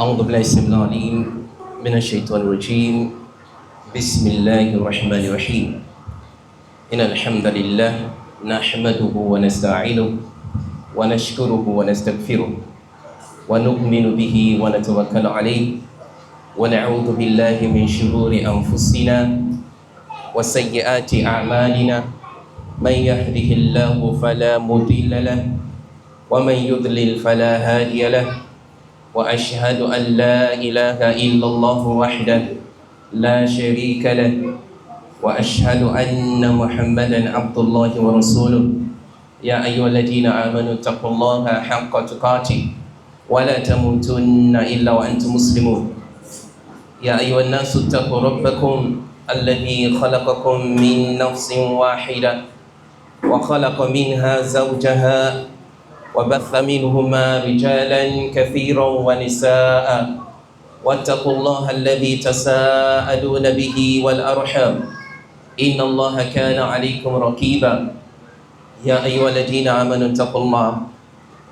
أعوذ بالله السميع العليم من الشيطان الرجيم بسم الله الرحمن الرحيم إن الحمد لله نحمده ونستعينه ونشكره ونستغفره ونؤمن به ونتوكل عليه ونعوذ بالله من شرور أنفسنا وسيئات أعمالنا من يهده الله فلا مضل له ومن يضلل فلا هادي له وأشهد أن لا إله إلا الله وحده لا شريك له وأشهد أن محمدا عبد الله ورسوله يا أيها الذين آمنوا اتقوا الله حق تقاته ولا تموتن إلا وأنتم مسلمون يا أيها الناس اتقوا ربكم الذي خلقكم من نفس واحدة وخلق منها زوجها وبث منهما رجالا كثيرا ونساء واتقوا الله الذي تساءلون به والأرحام إن الله كان عليكم رقيبا يا أيها الذين آمنوا اتقوا الله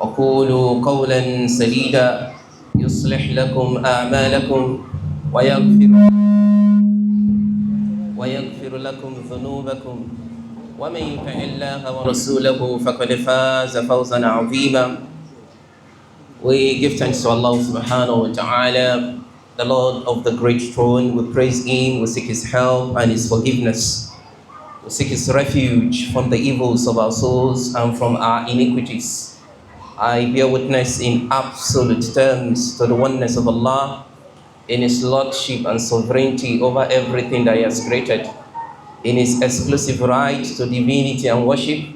وقولوا قولا سديدا يصلح لكم أعمالكم ويغفر لكم ذنوبكم ومن يطع الله ورسوله فقد فاز فوزا عظيما. We give thanks to Allah subhanahu wa ta'ala, the Lord of the great throne. We praise Him, we seek His help and His forgiveness. We seek His refuge from the evils of our souls and from our iniquities. I bear witness in absolute terms to the oneness of Allah in His lordship and sovereignty over everything that He has created, in His exclusive right to divinity and worship,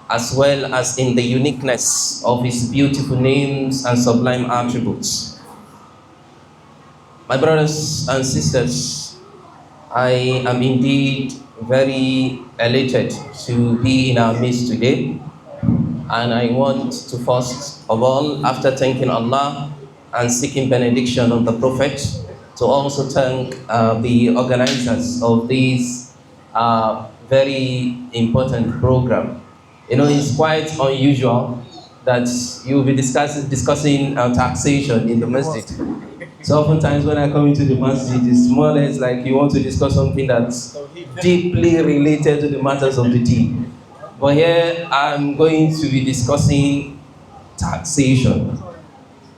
as well as in the uniqueness of His beautiful names and sublime attributes. My brothers and sisters, I am indeed very elated to be in our midst today, and I want to first of all, after thanking Allah and seeking benediction of the Prophet, to also thank the organizers of this very important program. You know, it's quite unusual that you'll be discussing taxation in the masjid. So oftentimes when I come into the masjid, it's more or less like you want to discuss something that's deeply related to the matters of the deen. But here I'm going to be discussing taxation.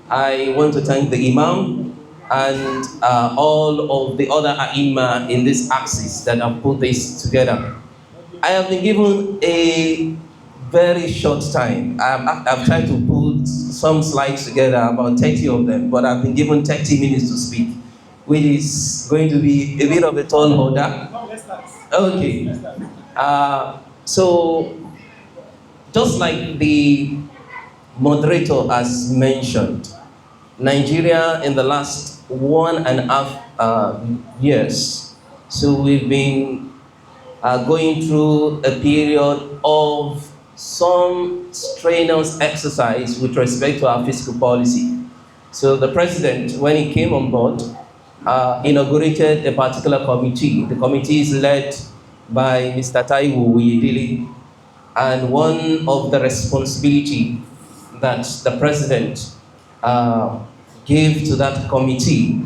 I want to thank the Imam and all of the other Aima in this axis that have put this together. I have been given a very short time. I've tried to put some slides together, about 30 of them, but I've been given 30 minutes to speak, which is going to be a bit of a tall order. Okay. So, just like the moderator has mentioned, Nigeria in the last 1.5 years, so we've been going through a period of some strenuous exercise with respect to our fiscal policy. So the president, when he came on board, inaugurated a particular committee. The committee is led by Mr. Taiwo Uyedele, and one of the responsibility that the president gave to that committee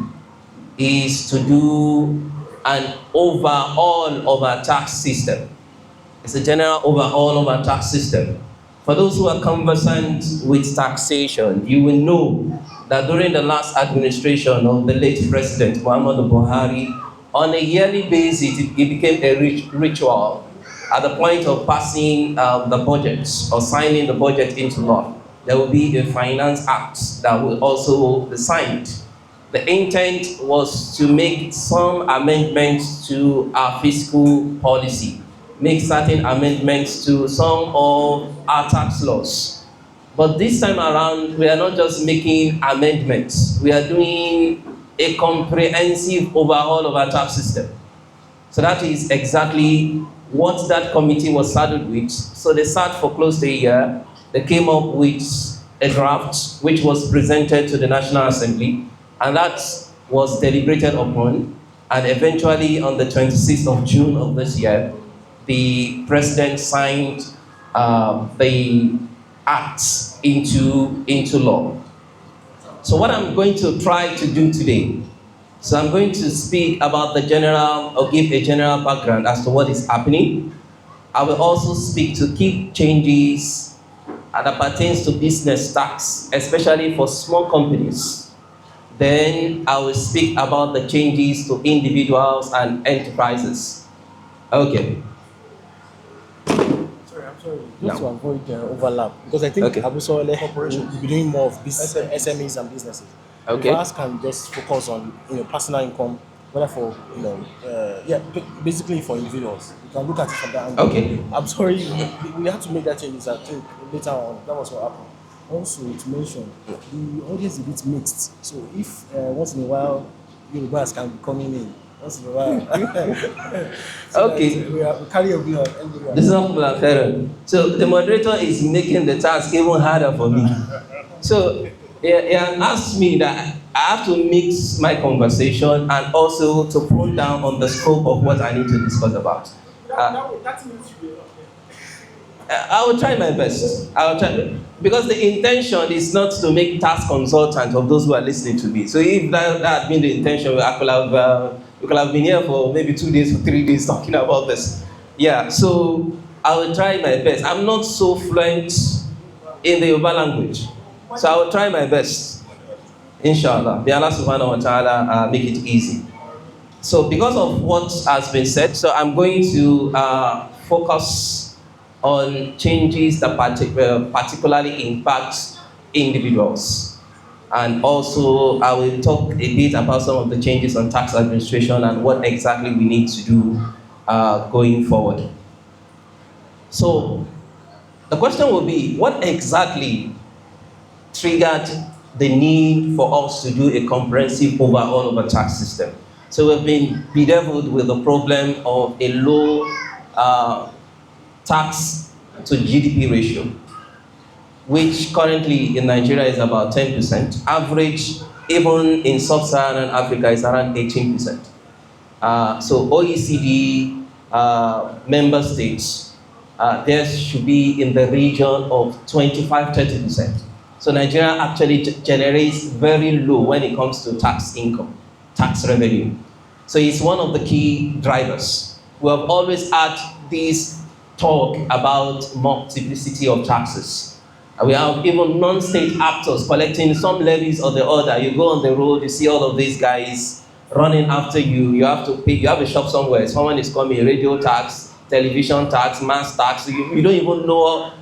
is to do an overhaul of our tax system. It's a general overhaul of our tax system. For those who are conversant with taxation, you will know that during the last administration of the late President Muhammadu Buhari, on a yearly basis, it became a ritual at the point of passing the budget or signing the budget into law. There will be a finance act that will also be signed. The intent was to make some amendments to our fiscal policy, make certain amendments to some of our tax laws. But this time around, we are not just making amendments, we are doing a comprehensive overhaul of our tax system. So that is exactly what that committee was saddled with. So they sat for close to a year. They came up with a draft which was presented to the National Assembly, and that was deliberated upon, and eventually on the 26th of June of this year, the president signed the acts into law. So what I'm going to try to do today, so I'm going to speak about the general, or give a general background as to what is happening. I will also speak to key changes that pertains to business tax, especially for small companies. Then I will speak about the changes to individuals and enterprises. Okay. Sorry, just to No. avoid overlap, because I think Okay. Abu Soleh will be doing more of SMEs and businesses. If Okay. us can just focus on personal income, whether for basically for individuals, we can look at it from that angle. Okay. I'm sorry, we had to make that changes. I think later on that was what happened. Also, to mention, the audience is a bit mixed. So if once in a while Yorubas can be coming in, once in a while, so Okay. that we carry a view on everywhere. This is not Fair. So the moderator is making the task even harder for me. So he asked me that I have to mix my conversation and also to pull down on the scope of what I need to discuss about. That means you will. I will try my best. I will try, because the intention is not to make task consultant of those who are listening to me. So if that had been the intention, we could have been here for maybe 2 days or 3 days talking about this. Yeah. So I will try my best. I'm not so fluent in the Yoruba language, so I will try my best. Inshallah, may Allah Subhanahu wa Taala make it easy. So because of what has been said, so I'm going to focus on changes that particularly impact individuals. And also I will talk a bit about some of the changes on tax administration and what exactly we need to do going forward. So the question will be, what exactly triggered the need for us to do a comprehensive overhaul of a tax system? So we've been bedeviled with the problem of a low tax to GDP ratio, which currently in Nigeria is about 10%. Average, even in sub-Saharan Africa, is around 18%. So OECD member states, there should be in the region of 25-30%. So Nigeria actually generates very low when it comes to tax income, tax revenue. So it's one of the key drivers. We have always had this talk about multiplicity of taxes. We have even non-state actors collecting some levies or the other. You go on the road, you see all of these guys running after you. You have to pay. You have a shop somewhere. Someone is coming, radio tax, television tax, mass tax. You don't even know.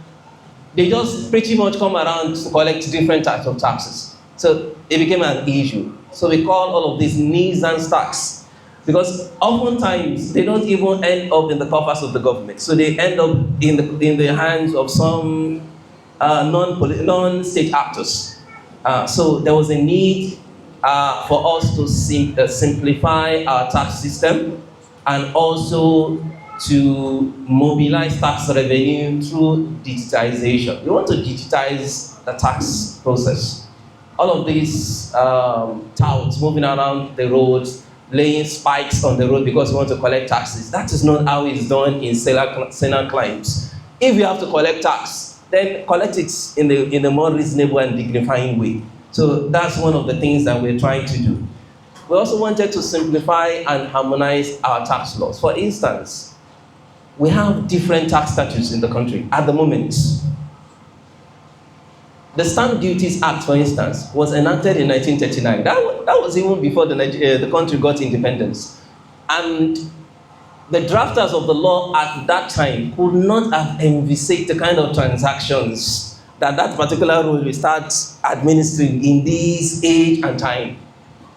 They just pretty much come around to collect different types of taxes. So it became an issue. So we call all of these nuisance tax, because oftentimes they don't even end up in the coffers of the government. So they end up in the hands of some non-state actors. So there was a need for us to simplify our tax system and also to mobilize tax revenue through digitization. We want to digitize the tax process. All of these touts moving around the roads, laying spikes on the road because we want to collect taxes. That is not how it's done in Senate claims. If you have to collect tax, then collect it in a more reasonable and dignifying way. So that's one of the things that we're trying to do. We also wanted to simplify and harmonize our tax laws. For instance, we have different tax statutes in the country at the moment. The Stamp Duties Act, for instance, was enacted in 1939. That was even before the country got independence. And the drafters of the law at that time could not have envisaged the kind of transactions that particular rule will start administering in this age and time.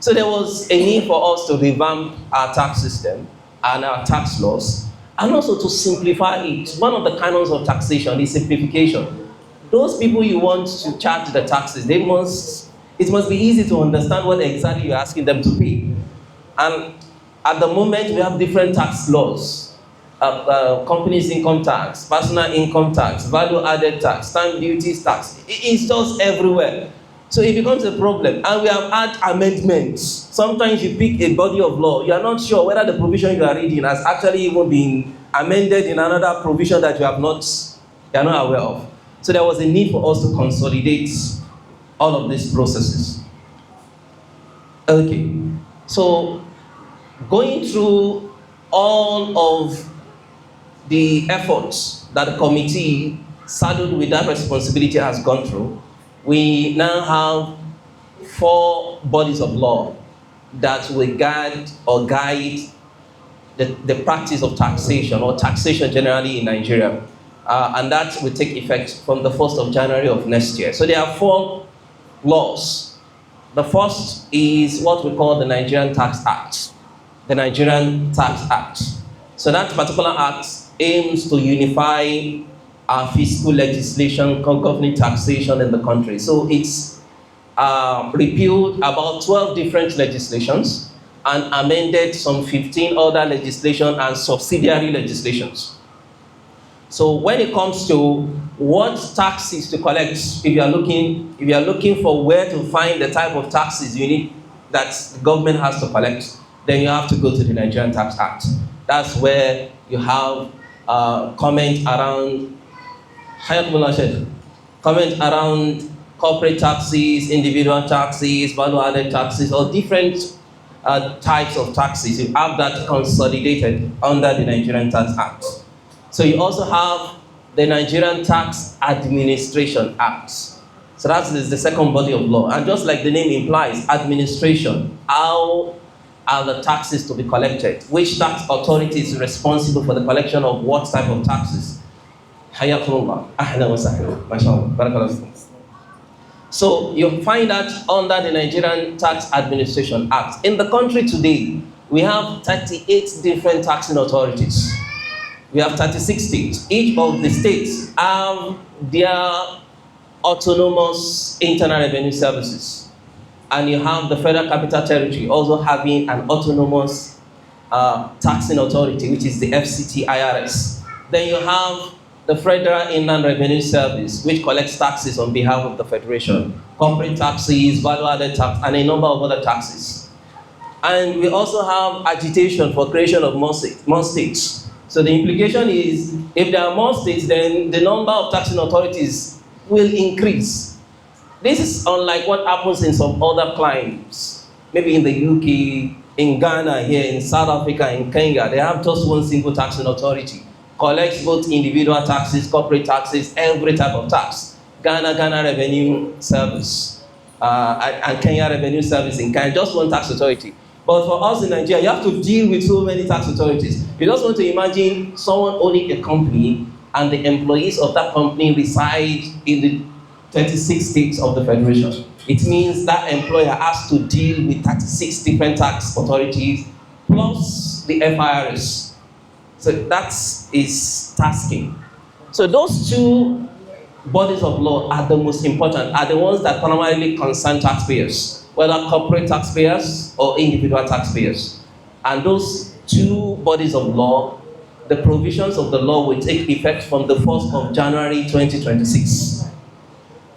So there was a need for us to revamp our tax system and our tax laws, and also to simplify it. One of the canons of taxation is simplification. Those people you want to charge the taxes, it must be easy to understand what exactly you're asking them to pay. And at the moment, we have different tax laws. Companies income tax, personal income tax, value added tax, stamp duties tax. It's just everywhere. So it becomes a problem. And we have had amendments. Sometimes you pick a body of law, you are not sure whether the provision you are reading has actually even been amended in another provision that you are not aware of. So there was a need for us to consolidate all of these processes. Okay. So going through all of the efforts that the committee saddled with that responsibility has gone through, we now have four bodies of law that will guide or guide the practice of taxation or taxation generally in Nigeria. And that will take effect from the 1st of January of next year. So there are four laws. The first is what we call the Nigerian Tax Act. The Nigerian Tax Act. So that particular act aims to unify our fiscal legislation governing taxation in the country. So it's repealed about 12 different legislations and amended some 15 other legislation and subsidiary legislations. So when it comes to what taxes to collect, if you are looking for where to find the type of taxes you need that the government has to collect, then you have to go to the Nigerian Tax Act. That's where you have comment around corporate taxes, individual taxes, value-added taxes, or different types of taxes. You have that consolidated under the Nigerian Tax Act. So you also have the Nigerian Tax Administration Act. So that is the second body of law. And just like the name implies, administration, how are the taxes to be collected? Which tax authority is responsible for the collection of what type of taxes? Hayakumullah. Ahlan wa sahlan. Mashallah. Barakallahu. So you find that under the Nigerian Tax Administration Act. In the country today, we have 38 different taxing authorities. We have 36 states. Each of the states have their autonomous internal revenue services. And you have the Federal Capital Territory also having an autonomous taxing authority, which is the FCT IRS. Then you have the Federal Inland Revenue Service, which collects taxes on behalf of the Federation, corporate taxes, value-added tax, and a number of other taxes. And we also have agitation for creation of more states. So the implication is, if there are more states, then the number of taxing authorities will increase. This is unlike what happens in some other climes, maybe in the UK, in Ghana, here in South Africa, in Kenya. They have just one single taxing authority, collects both individual taxes, corporate taxes, every type of tax. Ghana Revenue Service, and Kenya Revenue Service in Kenya, just one tax authority. But for us in Nigeria, you have to deal with so many tax authorities. You just want to imagine someone owning a company and the employees of that company reside in the 36 states of the Federation. It means that employer has to deal with 36 different tax authorities plus the FIRS. So that is tasking. So those two bodies of law are the most important, are the ones that primarily concern taxpayers, whether corporate taxpayers or individual taxpayers. And those two bodies of law, the provisions of the law will take effect from the 1st of January 2026.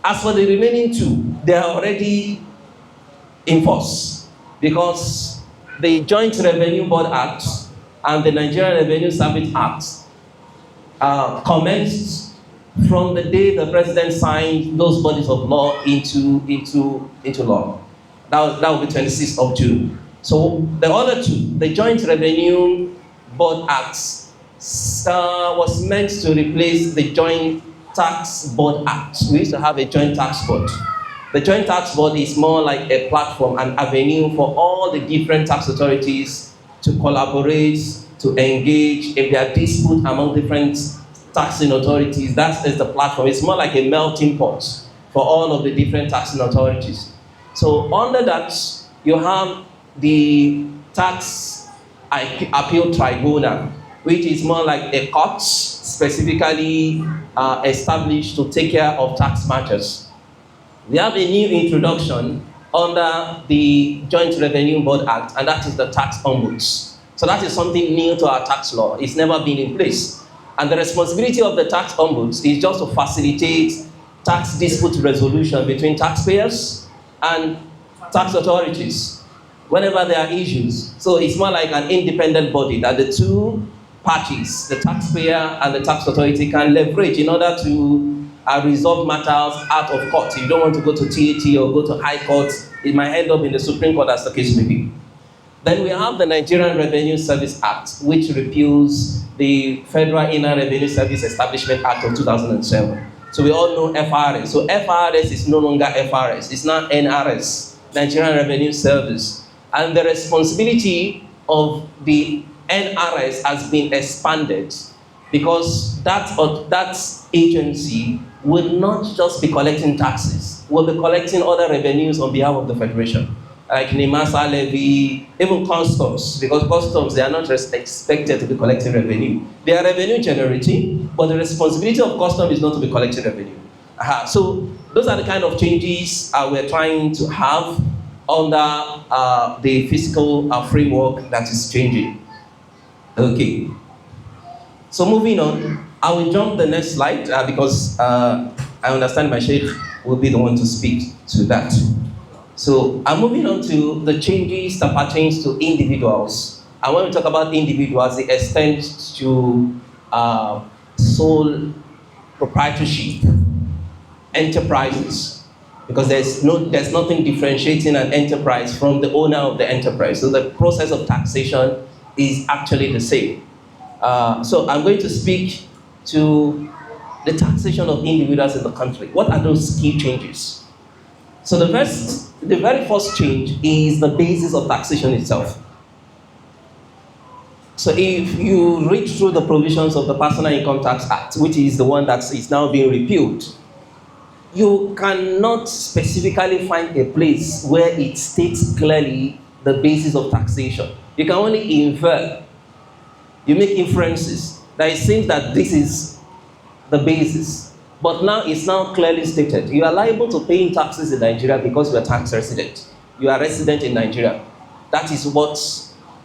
As for the remaining two, they are already in force because the Joint Revenue Board Act and the Nigerian Revenue Service Act commenced from the day the president signed those bodies of law into law. That will be 26th of June. So the other two, the Joint Revenue Board Act was meant to replace the Joint Tax Board Act. We used to have a Joint Tax Board. The Joint Tax Board is more like a platform, an avenue for all the different tax authorities to collaborate, to engage if there are disputes among different taxing authorities. That is the platform. It's more like a melting pot for all of the different taxing authorities. So under that, you have the Tax Appeal Tribunal, which is more like a court specifically established to take care of tax matters. We have a new introduction under the Joint Revenue Board Act, and that is the Tax Ombuds. So that is something new to our tax law. It's never been in place. And the responsibility of the Tax Ombuds is just to facilitate tax dispute resolution between taxpayers and tax authorities whenever there are issues. So it's more like an independent body that the two parties, the taxpayer and the tax authority, can leverage in order to resolve matters out of court. You don't want to go to TAT or go to High Court. It might end up in the Supreme Court, as the case may be. Then we have the Nigerian Revenue Service Act, which repeals the Federal Inland Revenue Service Establishment Act of 2007. So we all know FRS. So FRS is no longer FRS. It's now NRS, Nigerian Revenue Service. And the responsibility of the NRS has been expanded because that agency will not just be collecting taxes, will be collecting other revenues on behalf of the Federation, like NIMASA levy, even customs, because customs, they are not expected to be collecting revenue. They are revenue generating, but the responsibility of customs is not to be collecting revenue. So those are the kind of changes we're trying to have under the fiscal framework that is changing. Okay. So moving on, I will jump the next slide because I understand my sheikh will be the one to speak to that. So I'm moving on to the changes that pertains to individuals. And when we talk about individuals, it extends to sole proprietorship, enterprises, because there's nothing differentiating an enterprise from the owner of the enterprise. So the process of taxation is actually the same. So I'm going to speak to the taxation of individuals in the country. What are those key changes? So the very first change is the basis of taxation itself. So if you read through the provisions of the Personal Income Tax Act, which is the one that is now being repealed, you cannot specifically find a place where it states clearly the basis of taxation. You can only infer. You make inferences that it seems that this is the basis. But now it's now clearly stated. You are liable to paying taxes in Nigeria because you are tax resident. You are resident in Nigeria. That is what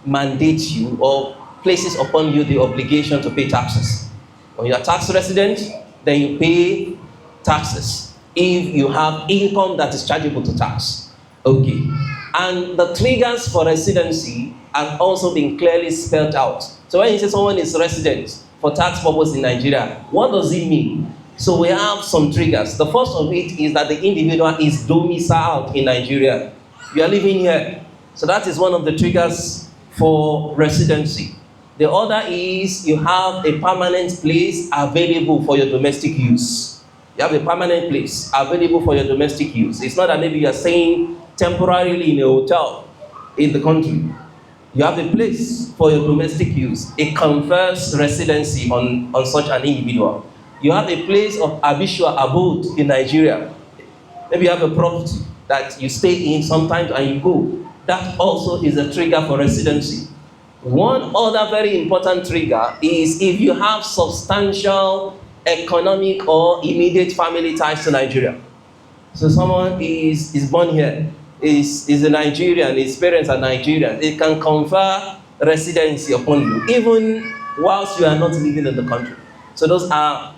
mandates you or places upon you the obligation to pay taxes. When you are tax resident, then you pay taxes if you have income that is chargeable to tax. Okay. And the triggers for residency have also been clearly spelled out. So when you say someone is resident for tax purpose in Nigeria, what does it mean? So we have some triggers. The first of it is that the individual is domiciled in Nigeria. You are living here. So that is one of the triggers for residency. The other is you have a permanent place available for your domestic use. You have a permanent place available for your domestic use. It's not that maybe you are staying temporarily in a hotel in the country. You have a place for your domestic use. It confers residency on such an individual. You have a place of habitual abode in Nigeria. Maybe you have a property that you stay in sometimes and you go. That also is a trigger for residency. One other very important trigger is if you have substantial economic or immediate family ties to Nigeria. So someone is born here, is a Nigerian, his parents are Nigerian. It can confer residency upon you, even whilst you are not living in the country. So those are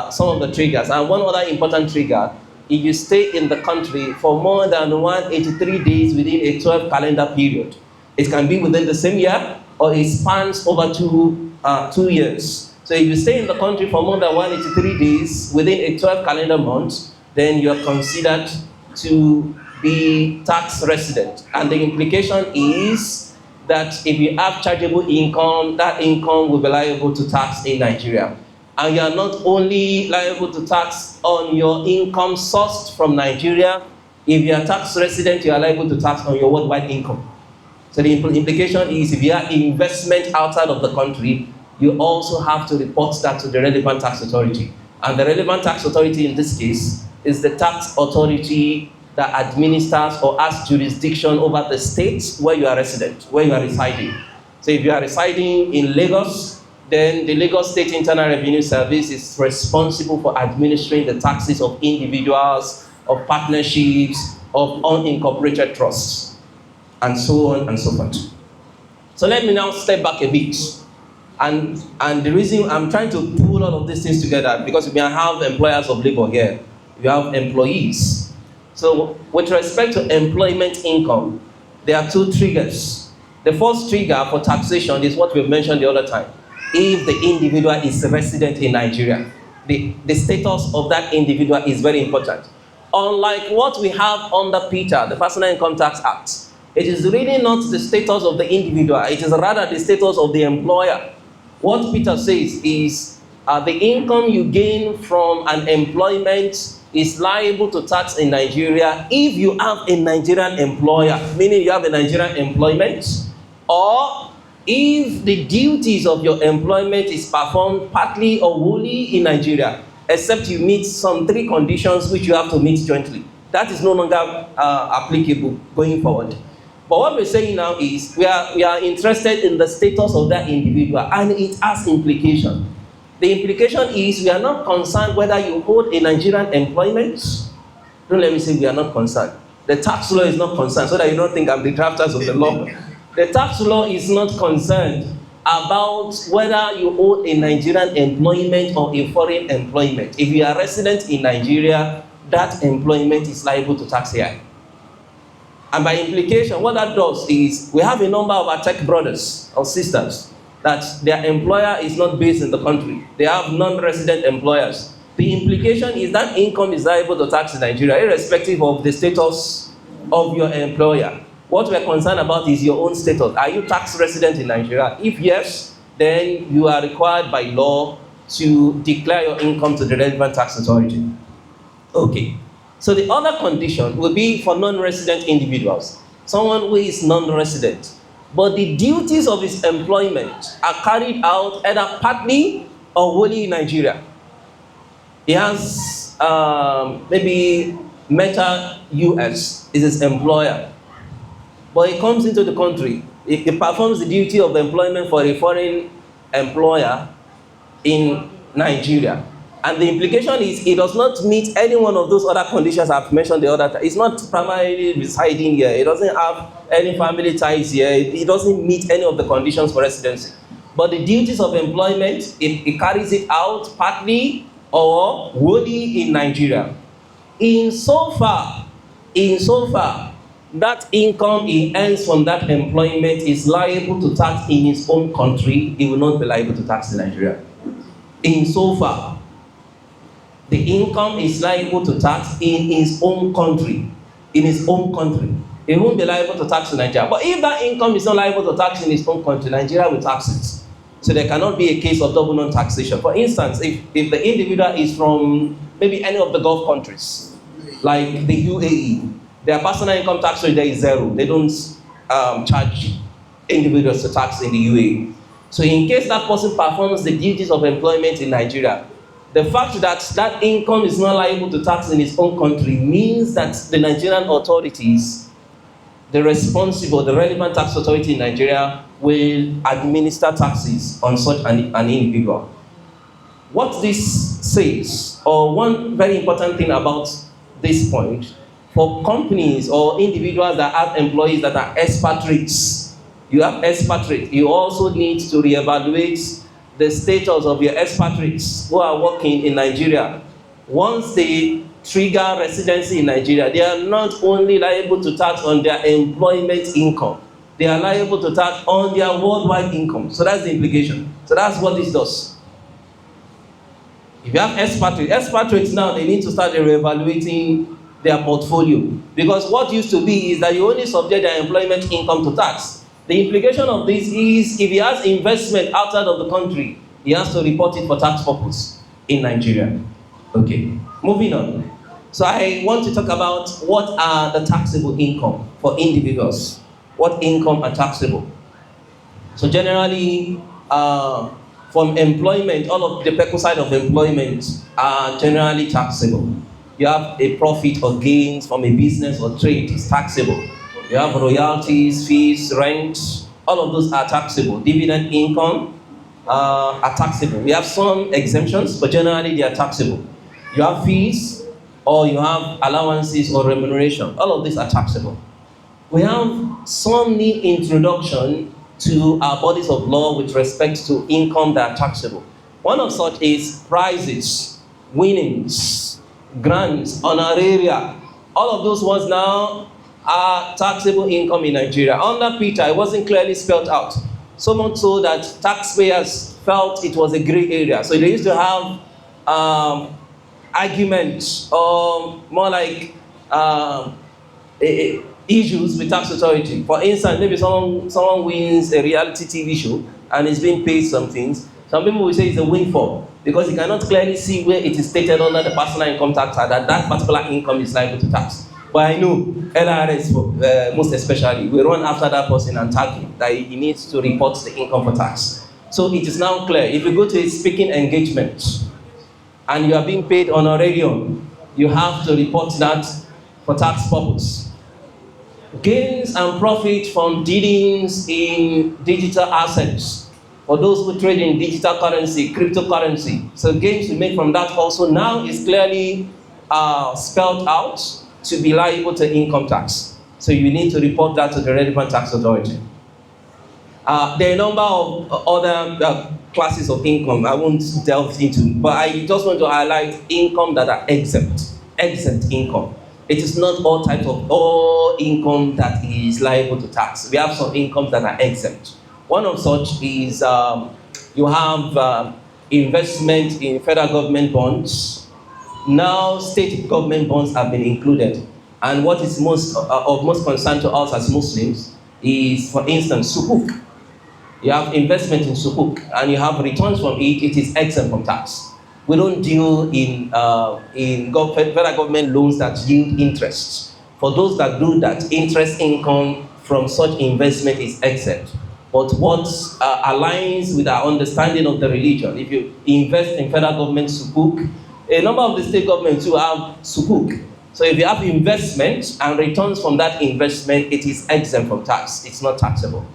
some of the triggers. And one other important trigger, if you stay in the country for more than 183 days within a 12 calendar period. It can be within the same year or it spans over 2 years. So if you stay in the country for more than 183 days within a 12 calendar month, then you are considered to be tax resident. And the implication is that if you have chargeable income, that income will be liable to tax in Nigeria. And you are not only liable to tax on your income sourced from Nigeria, if you are tax resident, you are liable to tax on your worldwide income. So the implication is if you have investment outside of the country, you also have to report that to the relevant tax authority. And the relevant tax authority in this case is the tax authority that administers or has jurisdiction over the state where you are resident, where you are residing. So if you are residing in Lagos, then the Lagos State Internal Revenue Service is responsible for administering the taxes of individuals, of partnerships, of unincorporated trusts, and so on and so forth. So let me now step back a bit. And the reason I'm trying to pull all of these things together, because we have employers of labor here, we have employees. So with respect to employment income, there are two triggers. The first trigger for taxation is what we've mentioned the other time. If the individual is resident in Nigeria, the status of that individual is very important. Unlike what we have under Peter, the Personal Income Tax Act, it is really not the status of the individual, it is rather the status of the employer. What Peter says is the income you gain from an employment is liable to tax in Nigeria if you have a Nigerian employer, meaning you have a Nigerian employment, or if the duties of your employment is performed partly or wholly in Nigeria, except you meet some 3 conditions which you have to meet jointly. That is no longer applicable going forward. But what we're saying now is we are interested in the status of that individual, and it has implication. The implication is we are not concerned whether you hold a Nigerian employment. Don't let me say we are not concerned. The tax law is not concerned, so that you don't think I'm the drafters of the law. The tax law is not concerned about whether you hold a Nigerian employment or a foreign employment. If you are resident in Nigeria, that employment is liable to tax here. And by implication, what that does is we have a number of our tech brothers or sisters that their employer is not based in the country. They have non-resident employers. The implication is that income is liable to tax in Nigeria, irrespective of the status of your employer. What we're concerned about is your own status. Are you tax resident in Nigeria? If yes, then you are required by law to declare your income to the relevant tax authority. Okay. So the other condition will be for non-resident individuals. Someone who is non-resident, but the duties of his employment are carried out either partly or wholly in Nigeria. He has maybe Meta US is his employer, but he comes into the country. He performs the duty of employment for a foreign employer in Nigeria. And the implication is he does not meet any one of those other conditions I've mentioned the other time. He's not primarily residing here. He doesn't have any family ties here. He doesn't meet any of the conditions for residency. But the duties of employment, he carries it out partly or wholly in Nigeria. In so far, that income he earns from that employment is liable to tax in his own country, he will not be liable to tax in Nigeria. In so far, the income is liable to tax in his own country. In his own country. He won't be liable to tax in Nigeria. But if that income is not liable to tax in his own country, Nigeria will tax it. So there cannot be a case of double non-taxation. For instance, if the individual is from maybe any of the Gulf countries, like the UAE, their personal income tax rate there is 0. They don't charge individuals to tax in the UAE. So in case that person performs the duties of employment in Nigeria, the fact that that income is not liable to tax in his own country means that the Nigerian authorities, the relevant tax authority in Nigeria, will administer taxes on such an individual. What this says, or one very important thing about this point, for companies or individuals that have employees that are expatriates, you have expatriates, you also need to reevaluate the status of your expatriates who are working in Nigeria. Once they trigger residency in Nigeria, they are not only liable to tax on their employment income, they are liable to tax on their worldwide income. So that's the implication. So that's what this does. If you have expatriates now, they need to start reevaluating their portfolio. Because what used to be is that you only subject their employment income to tax. The implication of this is if he has investment outside of the country, he has to report it for tax purpose in Nigeria. Okay, moving on. So I want to talk about what are the taxable income for individuals. What income are taxable? So generally, from employment, all of the PECO side of employment are generally taxable. You have a profit or gains from a business or trade, is taxable. You have royalties, fees, rent, all of those are taxable. Dividend income are taxable. We have some exemptions, but generally they are taxable. You have fees, or you have allowances or remuneration. All of these are taxable. We have some need introduction to our bodies of law with respect to income that are taxable. One of such is prizes, winnings, grants, honoraria. All of those ones now are taxable income in Nigeria. Under Peter, it wasn't clearly spelled out. So much so that taxpayers felt it was a gray area. So they used to have arguments or more like issues with tax authority. For instance, maybe someone wins a reality TV show and is being paid some things. Some people will say it's a windfall because you cannot clearly see where it is stated under the personal income tax that that particular income is liable to tax. But I know LRS, most especially, will run after that person and tag him that he needs to report the income for tax. So it is now clear. If you go to a speaking engagement and you are being paid honorarium, you have to report that for tax purpose. Gains and profit from dealings in digital assets. For those who trade in digital currency, cryptocurrency. So gains you make from that also now is clearly spelled out to be liable to income tax. So you need to report that to the relevant tax authority. There are a number of other classes of income I won't delve into, but I just want to highlight income that are exempt income. It is not all income that is liable to tax. We have some incomes that are exempt. One of such is you have investment in federal government bonds. Now state government bonds have been included. And what is of most concern to us as Muslims is, for instance, sukuk. You have investment in sukuk and you have returns from it, it is exempt from tax. We don't deal in federal government loans that yield interest. For those that do that, interest income from such investment is exempt. But what aligns with our understanding of the religion, if you invest in federal government sukuk, a number of the state governments too have sukuk. So if you have investment and returns from that investment, it is exempt from tax. It's not taxable.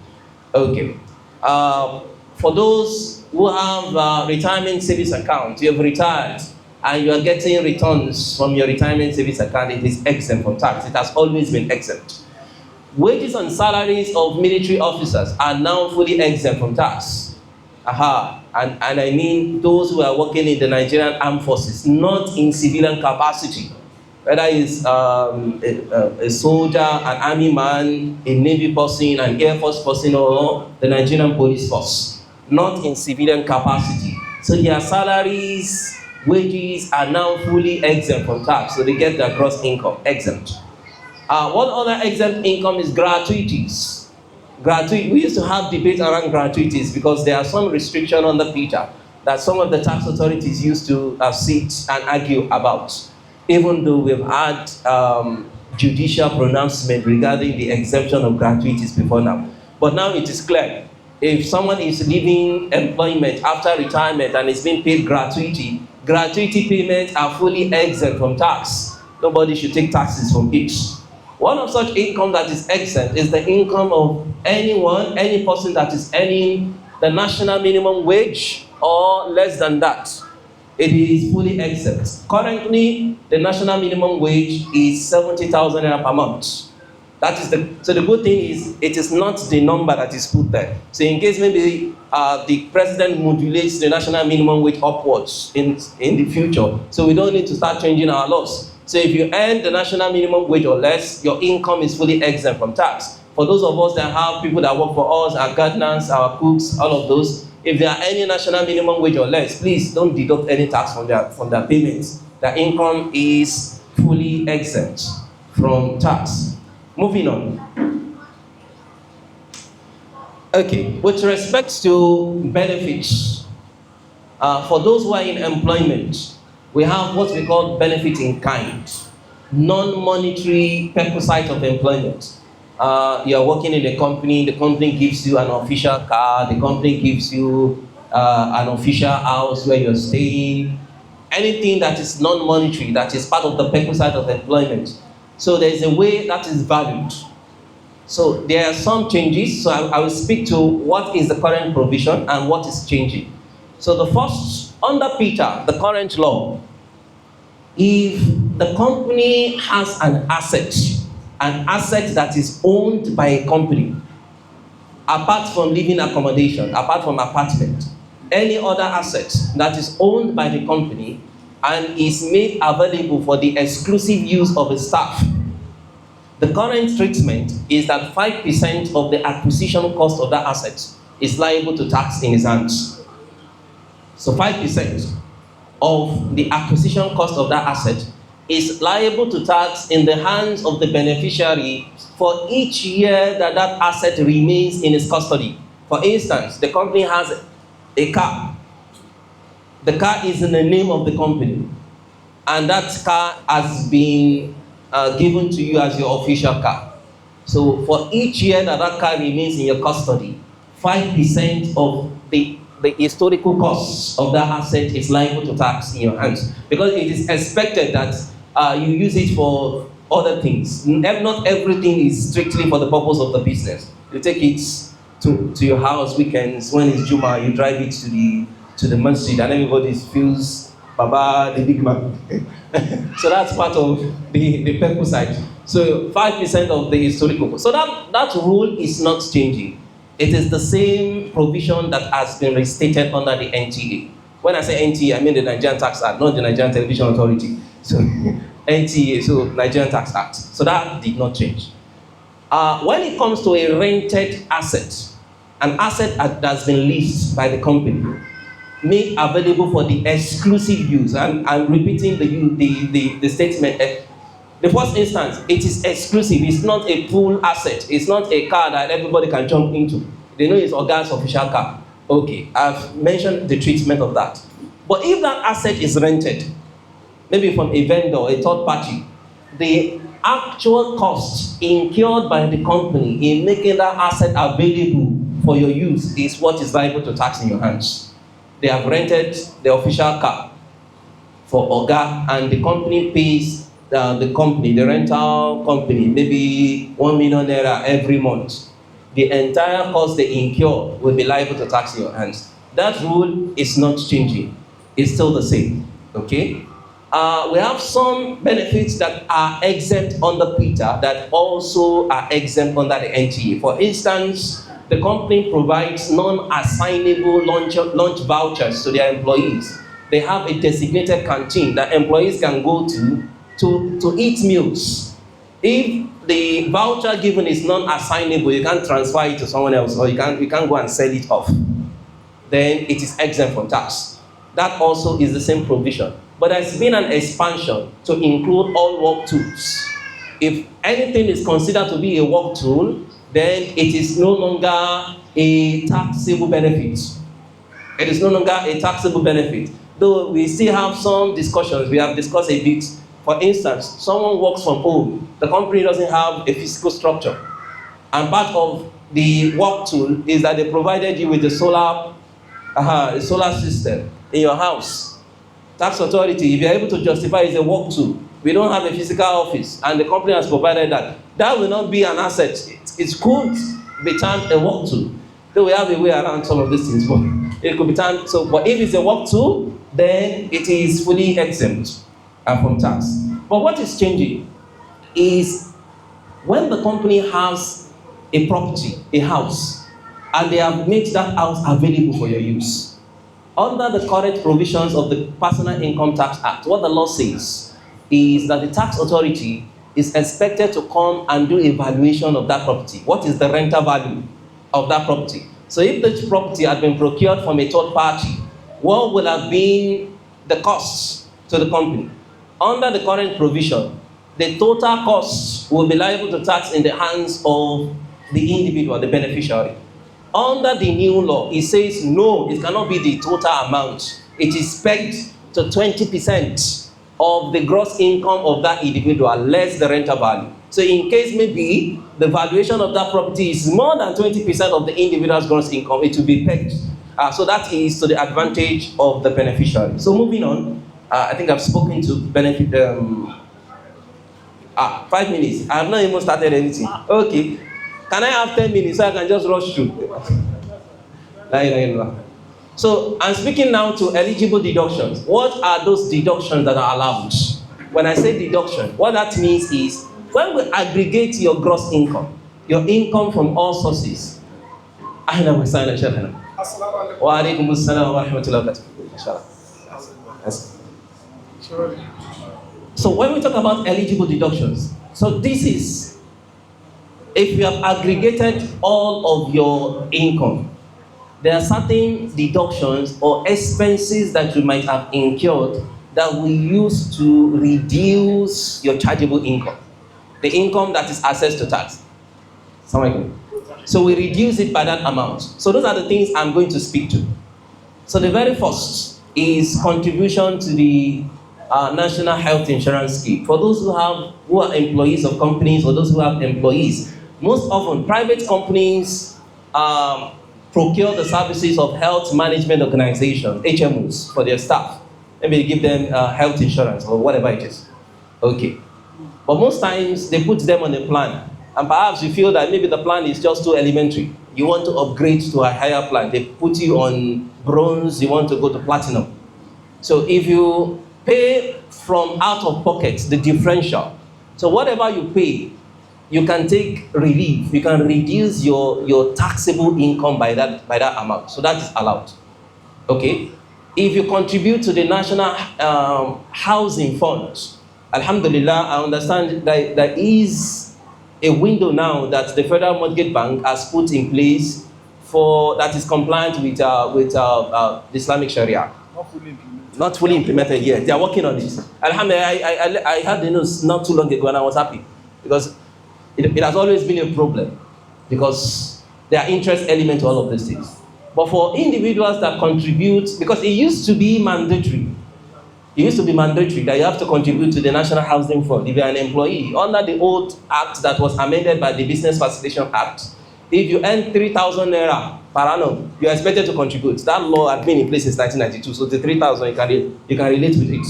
Okay. For those who have retirement savings account, you have retired and you are getting returns from your retirement savings account, it is exempt from tax. It has always been exempt. Wages and salaries of military officers are now fully exempt from tax. And I mean those who are working in the Nigerian Armed Forces, not in civilian capacity. Whether it's a soldier, an army man, a navy person, an air force person, or the Nigerian police force, not in civilian capacity. So their salaries, wages are now fully exempt from tax, so they get their gross income exempt. One other exempt income is gratuities. We used to have debate around gratuities because there are some restriction on the Peter that some of the tax authorities used to sit and argue about. Even though we've had judicial pronouncement regarding the exemption of gratuities before now. But now it is clear. If someone is leaving employment after retirement and is being paid gratuity payments are fully exempt from tax. Nobody should take taxes from it. One of such income that is exempt is the income of any person that is earning the national minimum wage or less than that. It is fully exempt. Currently, the national minimum wage is 70,000 naira per month. So the good thing is, it is not the number that is put there. So in case maybe the president modulates the national minimum wage upwards in the future, so we don't need to start changing our laws. So if you earn the national minimum wage or less, your income is fully exempt from tax. For those of us that have people that work for us, our gardeners, our cooks, all of those, if they are earning national minimum wage or less, please don't deduct any tax from their payments. Their income is fully exempt from tax. Moving on. Okay, with respect to benefits, for those who are in employment, we have what we call benefit in kind, non-monetary perquisite of employment. You are working in a company, the company gives you an official car, the company gives you an official house where you're staying, anything that is non-monetary, that is part of the perquisite of employment. So there is a way that is valued. So there are some changes, so I will speak to what is the current provision and what is changing. So the first, under Peter, the current law, if the company has an asset that is owned by a company, apart from living accommodation, apart from apartment, any other asset that is owned by the company and is made available for the exclusive use of the staff, the current treatment is that 5% of the acquisition cost of that asset is liable to tax in his hands. So 5%. of the acquisition cost of that asset is liable to tax in the hands of the beneficiary for each year that that asset remains in its custody. For instance, the company has a car. The car is in the name of the company, and that car has been given to you as your official car. So for each year that that car remains in your custody, 5% of the historical costs of that asset is liable to tax in your hands, because it is expected that you use it for other things. Not everything is strictly for the purpose of the business. You take it to your house weekends. When it's Juma, you drive it to the masjid, and everybody feels Baba the big man. So that's part of the purpose side. So 5% of the historical. So that rule is not changing. It is the same provision that has been restated under the NTA. When I say NTA, I mean the Nigerian Tax Act, not the Nigerian Television Authority. So NTA, so Nigerian Tax Act. So that did not change. When it comes to a rented asset, an asset that has been leased by the company, made available for the exclusive use, and I'm repeating the statement. The first instance, it is exclusive. It's not a pool asset. It's not a car that everybody can jump into. They know it's Oga's official car. Okay, I've mentioned the treatment of that. But if that asset is rented, maybe from a vendor, a third party, the actual cost incurred by the company in making that asset available for your use is what is liable to tax in your hands. They have rented the official car for Oga, and the company pays the rental company, maybe 1 million naira every month. The entire cost they incur will be liable to tax in your hands. That rule is not changing. It's still the same. Okay? We have some benefits that are exempt under PITA that also are exempt under the NTA. For instance, the company provides non-assignable lunch vouchers to their employees. They have a designated canteen that employees can go to eat meals. If the voucher given is non-assignable, you can't transfer it to someone else, or you can't go and sell it off. Then it is exempt from tax. That also is the same provision. But there's been an expansion to include all work tools. If anything is considered to be a work tool, then it is no longer a taxable benefit. It is no longer a taxable benefit. Though we still have some discussions, we have discussed a bit. For instance, someone works from home, the company doesn't have a physical structure. And part of the work tool is that they provided you with a solar system in your house. Tax authority, if you're able to justify it's a work tool, we don't have a physical office, and the company has provided that. That will not be an asset. It could be termed a work tool. Though we have a way around some of these things, but it could be termed so. But if it's a work tool, then it is fully exempt from tax. But what is changing is when the company has a property, a house, and they have made that house available for your use. Under the current provisions of the Personal Income Tax Act, what the law says is that the tax authority is expected to come and do a valuation of that property. What is the rental value of that property? So if this property had been procured from a third party, what would have been the costs to the company? Under the current provision, the total costs will be liable to tax in the hands of the individual, the beneficiary. Under the new law, it says no, it cannot be the total amount. It is pegged to 20% of the gross income of that individual, less the rental value. So in case maybe the valuation of that property is more than 20% of the individual's gross income, it will be pegged. So that is to the advantage of the beneficiary. So moving on, I think I've spoken to benefit 5 minutes. I have not even started anything. Okay. Can I have 10 minutes so I can just rush through? So I'm speaking now to eligible deductions. What are those deductions that are allowed? When I say deduction, what that means is when we aggregate your gross income, your income from all sources. Wa alaikum assalam wa rahmatullahi wa barakatuh. So when we talk about eligible deductions, so this is if you have aggregated all of your income, there are certain deductions or expenses that you might have incurred that we use to reduce your chargeable income, the income that is access to tax. Sorry. So we reduce it by that amount. So those are the things I'm going to speak to. So the very first is contribution to the National Health Insurance Scheme. For those who are employees of companies, or those who have employees, most often private companies procure the services of health management organizations, HMOs, for their staff. Maybe they give them health insurance or whatever it is. Okay. But most times they put them on a plan. And perhaps you feel that maybe the plan is just too elementary. You want to upgrade to a higher plan. They put you on bronze, you want to go to platinum. So if you pay from out of pocket, the differential, so whatever you pay, you can take relief. You can reduce your taxable income by that amount. So that is allowed. Okay? If you contribute to the National Housing Fund, Alhamdulillah, I understand that there is a window now that the Federal Mortgage Bank has put in place for that is compliant with Islamic Sharia. Not fully implemented yet. They are working on it. Alhamdulillah, I had the news not too long ago and I was happy because it has always been a problem because there are interest elements to all of these things. But for individuals that contribute, because it used to be mandatory. It used to be mandatory that you have to contribute to the National Housing Fund if you're an employee. Under the old act that was amended by the Business Facilitation Act, if you earn 3,000 naira per annum, you're expected to contribute. That law had been in place since 1992, so the 3,000 you can relate with it.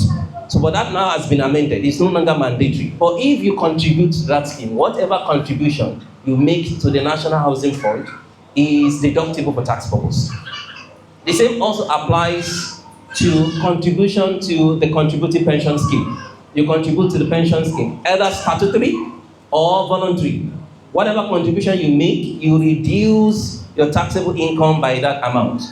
So, but that now has been amended. It's no longer mandatory. But if you contribute to that scheme, whatever contribution you make to the National Housing Fund is deductible for tax purposes. The same also applies to contribution to the contributing pension scheme. You contribute to the pension scheme, either statutory or voluntary. Whatever contribution you make, you reduce your taxable income by that amount.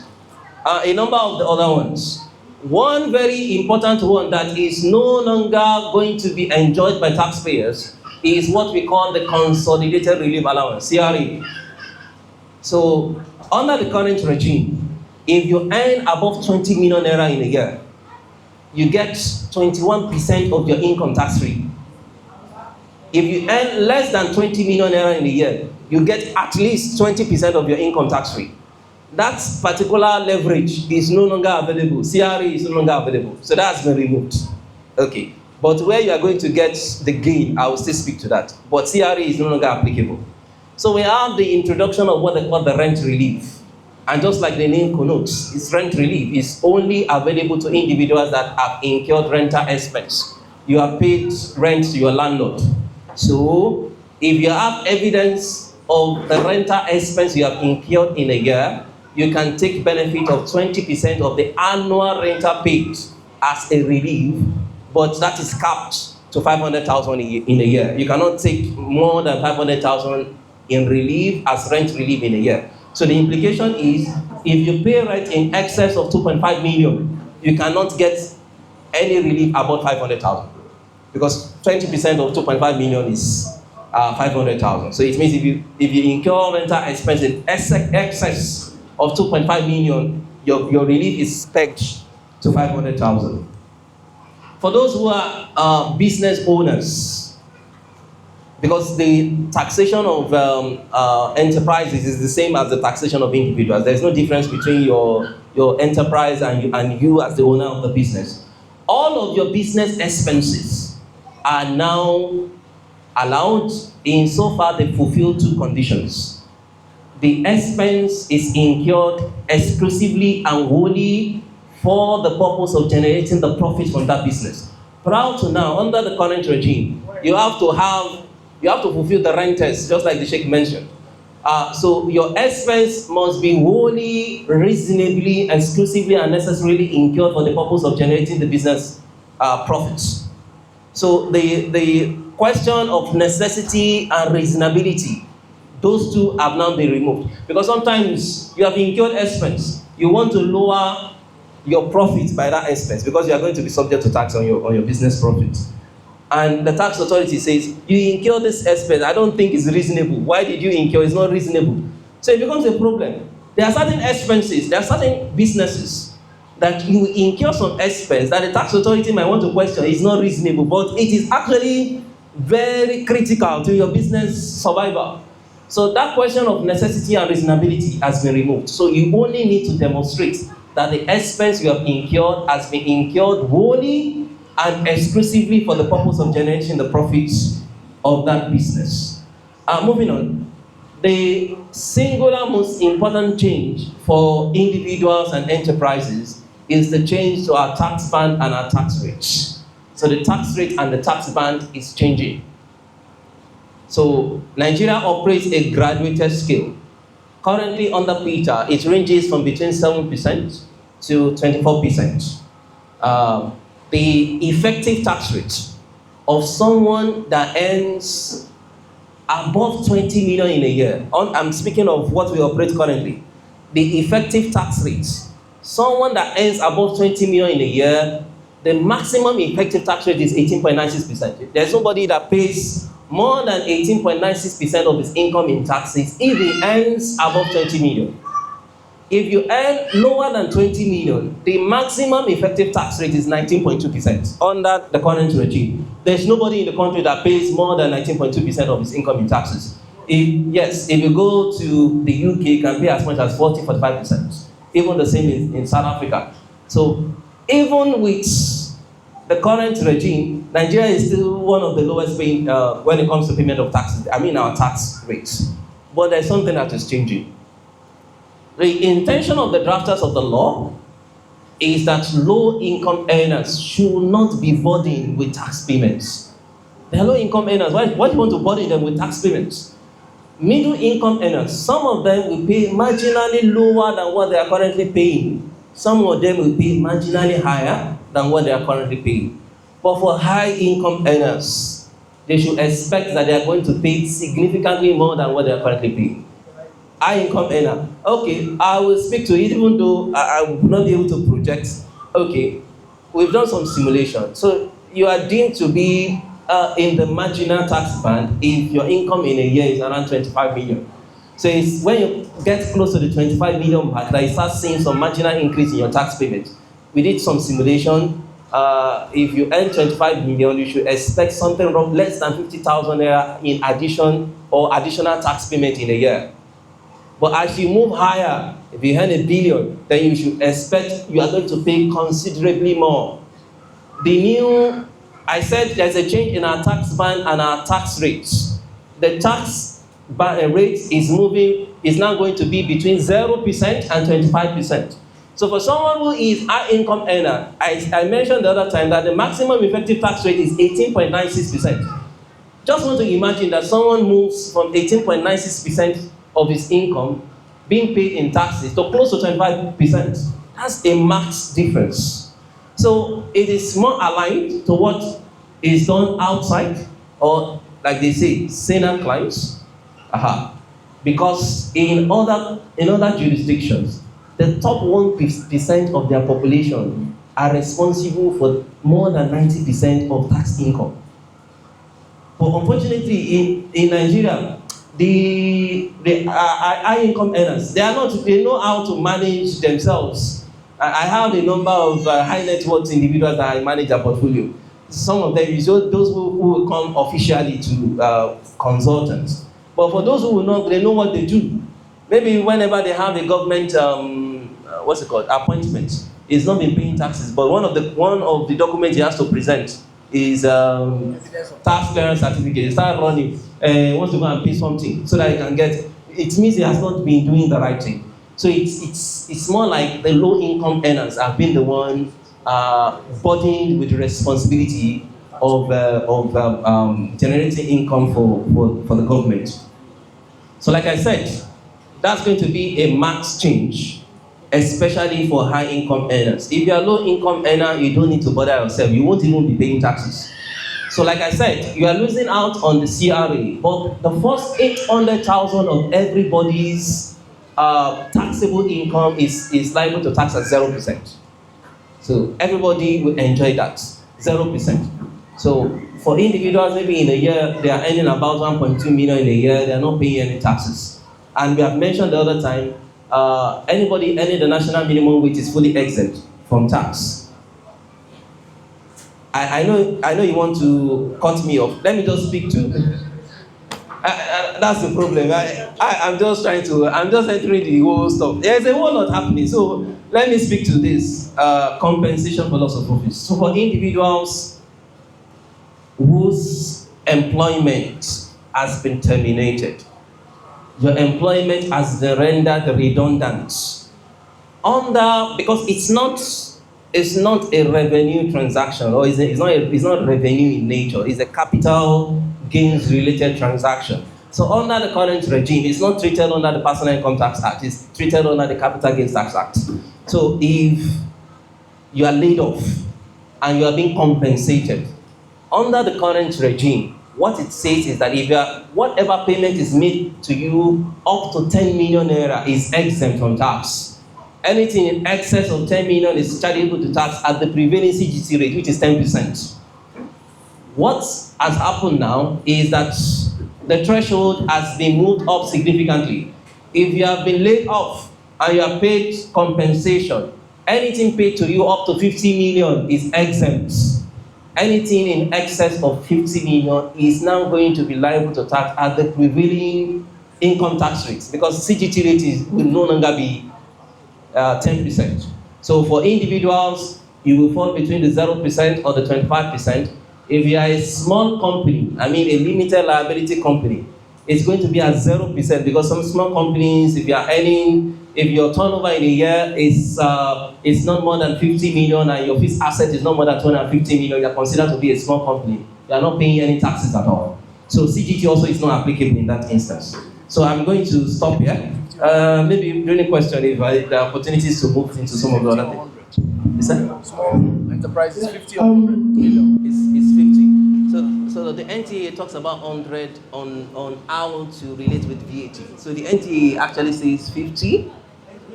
A number of the other ones. One very important one that is no longer going to be enjoyed by taxpayers is what we call the Consolidated Relief Allowance, CRA. So, under the current regime, if you earn above 20 million naira in a year, you get 21% of your income tax free. If you earn less than 20 million naira in a year, you get at least 20% of your income tax free. That particular leverage is no longer available. CRA is no longer available. So that's been removed. Okay. But where you are going to get the gain, I will still speak to that. But CRA is no longer applicable. So we have the introduction of what they call the rent relief. And just like the name connotes, it's rent relief. It's only available to individuals that have incurred rental expense. You have paid rent to your landlord. So if you have evidence of the rental expense you have incurred in a year, you can take benefit of 20% of the annual rental paid as a relief, but that is capped to 500,000 in a year. You cannot take more than 500,000 in relief as rent relief in a year. So the implication is, if you pay rent in excess of 2.5 million, you cannot get any relief above 500,000. Because 20% of 2.5 million is 500,000. So it means if you incur rental expense in excess of 2.5 million, your relief is pegged to 500,000. For those who are business owners, because the taxation of enterprises is the same as the taxation of individuals. There's no difference between your enterprise and you as the owner of the business. All of your business expenses are now allowed insofar they fulfill two conditions. The expense is incurred exclusively and wholly for the purpose of generating the profit from that business. Prior to now, under the current regime, you have to fulfill the renters, just like the Sheikh mentioned. So your expense must be wholly, reasonably, exclusively, and necessarily incurred for the purpose of generating the business profits. So the question of necessity and reasonability, those two have now been removed. Because sometimes you have incurred expense, you want to lower your profit by that expense because you are going to be subject to tax on your business profit. And the tax authority says, you incur this expense, I don't think it's reasonable. Why did you incur? It's not reasonable. So it becomes a problem. There are certain expenses, there are certain businesses that you incur some expense that the tax authority might want to question is not reasonable, but it is actually very critical to your business survival. So that question of necessity and reasonability has been removed. So you only need to demonstrate that the expense you have incurred has been incurred wholly and exclusively for the purpose of generating the profits of that business. Moving on. The singular most important change for individuals and enterprises is the change to our tax band and our tax rates. So the tax rate and the tax band is changing. So Nigeria operates a graduated scale. Currently under Peter, it ranges from between 7% to 24%. The effective tax rate of someone that earns above 20 million in a year, I'm speaking of what we operate currently, the effective tax rate, someone that earns above 20 million in a year, the maximum effective tax rate is 18.96%. There's nobody that pays more than 18.96% of his income in taxes if he earns above 20 million. If you earn lower than 20 million, the maximum effective tax rate is 19.2% under the current regime. There's nobody in the country that pays more than 19.2% of his income in taxes. If you go to the UK, you can pay as much as 45%. Even the same in South Africa. So even with the current regime, Nigeria is still one of the lowest paying when it comes to payment of taxes. I mean our tax rates. But there's something that is changing. The intention of the drafters of the law is that low-income earners should not be burdened with tax payments. They are low-income earners. Why do you want to burden them with tax payments? Middle-income earners, some of them will pay marginally lower than what they are currently paying. Some of them will pay marginally higher than what they are currently paying. But for high-income earners, they should expect that they are going to pay significantly more than what they are currently paying. High-income earner, okay, I will speak to it even though I will not be able to project. Okay, we've done some simulation. So you are deemed to be in the marginal tax band if your income in a year is around 25 million. So it's when you get close to the 25 million mark that you start seeing some marginal increase in your tax payment. We did some simulation. If you earn 25 million, you should expect something around less than 50,000 naira in addition or additional tax payment in a year. But as you move higher, if you earn $1 billion, then you should expect you are going to pay considerably more. I said there's a change in our tax band and our tax rates. The tax rate is now going to be between 0% and 25%. So for someone who is high income earner, I mentioned the other time that the maximum effective tax rate is 18.96%. Just want to imagine that someone moves from 18.96% of his income being paid in taxes to close to 25%. That's a marked difference. So it is more aligned to what is done outside, or like they say, Senate clients. Because in other jurisdictions, the top 1% of their population are responsible for more than 90% of tax income. But unfortunately, in Nigeria, the high income earners, they know how to manage themselves. I have a number of high net worth individuals that I manage their portfolio. Some of them is those who will come officially to consultants. But for those who will not, they know what they do. Maybe whenever they have a government appointment, he's not been paying taxes, but one of the documents he has to present is tax clearance certificate. He start running, wants to go and pay something so that he can get. It means he has not been doing the right thing. So it's more like the low income earners have been the one burdened with the responsibility of generating income for the government. So like I said, that's going to be a marked change, especially for high income earners. If you're a low income earner, you don't need to bother yourself. You won't even be paying taxes. So like I said, you are losing out on the CRA, but the first 800,000 of everybody's taxable income is liable to tax at 0%. So everybody will enjoy that, 0%. So for individuals, maybe in a year, they are earning about 1.2 million in a year, they are not paying any taxes. And we have mentioned the other time, anybody earning the national minimum wage is fully exempt from tax. I know you want to cut me off. Let me just speak to. That's the problem. I'm just entering the whole stuff. There's a whole lot happening. So let me speak to this compensation for loss of profits. So for individuals whose employment has been terminated, your employment has been rendered redundant. Because it's not a revenue transaction, or it's not revenue in nature. It's a capital gains related transaction. So under the current regime, it's not treated under the Personal Income Tax Act. It's treated under the Capital Gains Tax Act. So if you are laid off and you are being compensated under the current regime, what it says is that whatever payment is made to you up to 10 million naira is exempt from tax. Anything in excess of 10 million is chargeable to tax at the prevailing CGT rate, which is 10%. What has happened now is that the threshold has been moved up significantly. If you have been laid off and you are paid compensation, anything paid to you up to 50 million is exempt. Anything in excess of 50 million is now going to be liable to tax at the prevailing income tax rates, because CGT rate will no longer be 10%. So for individuals, you will fall between the 0% or the 25%. If you are a small company, a limited liability company, it's going to be at 0%, because some small companies, if your turnover in a year is not more than 50 million and your fixed asset is not more than 250 million, you are considered to be a small company. You are not paying any taxes at all. So CGT also is not applicable in that instance. So I'm going to stop here. Maybe during the question, if there are opportunities to move into some of the other things. Is that? Small enterprise is 50 or 100 million. It's 50. So the NTA talks about 100 on how to relate with VAT. So the NTA actually says 50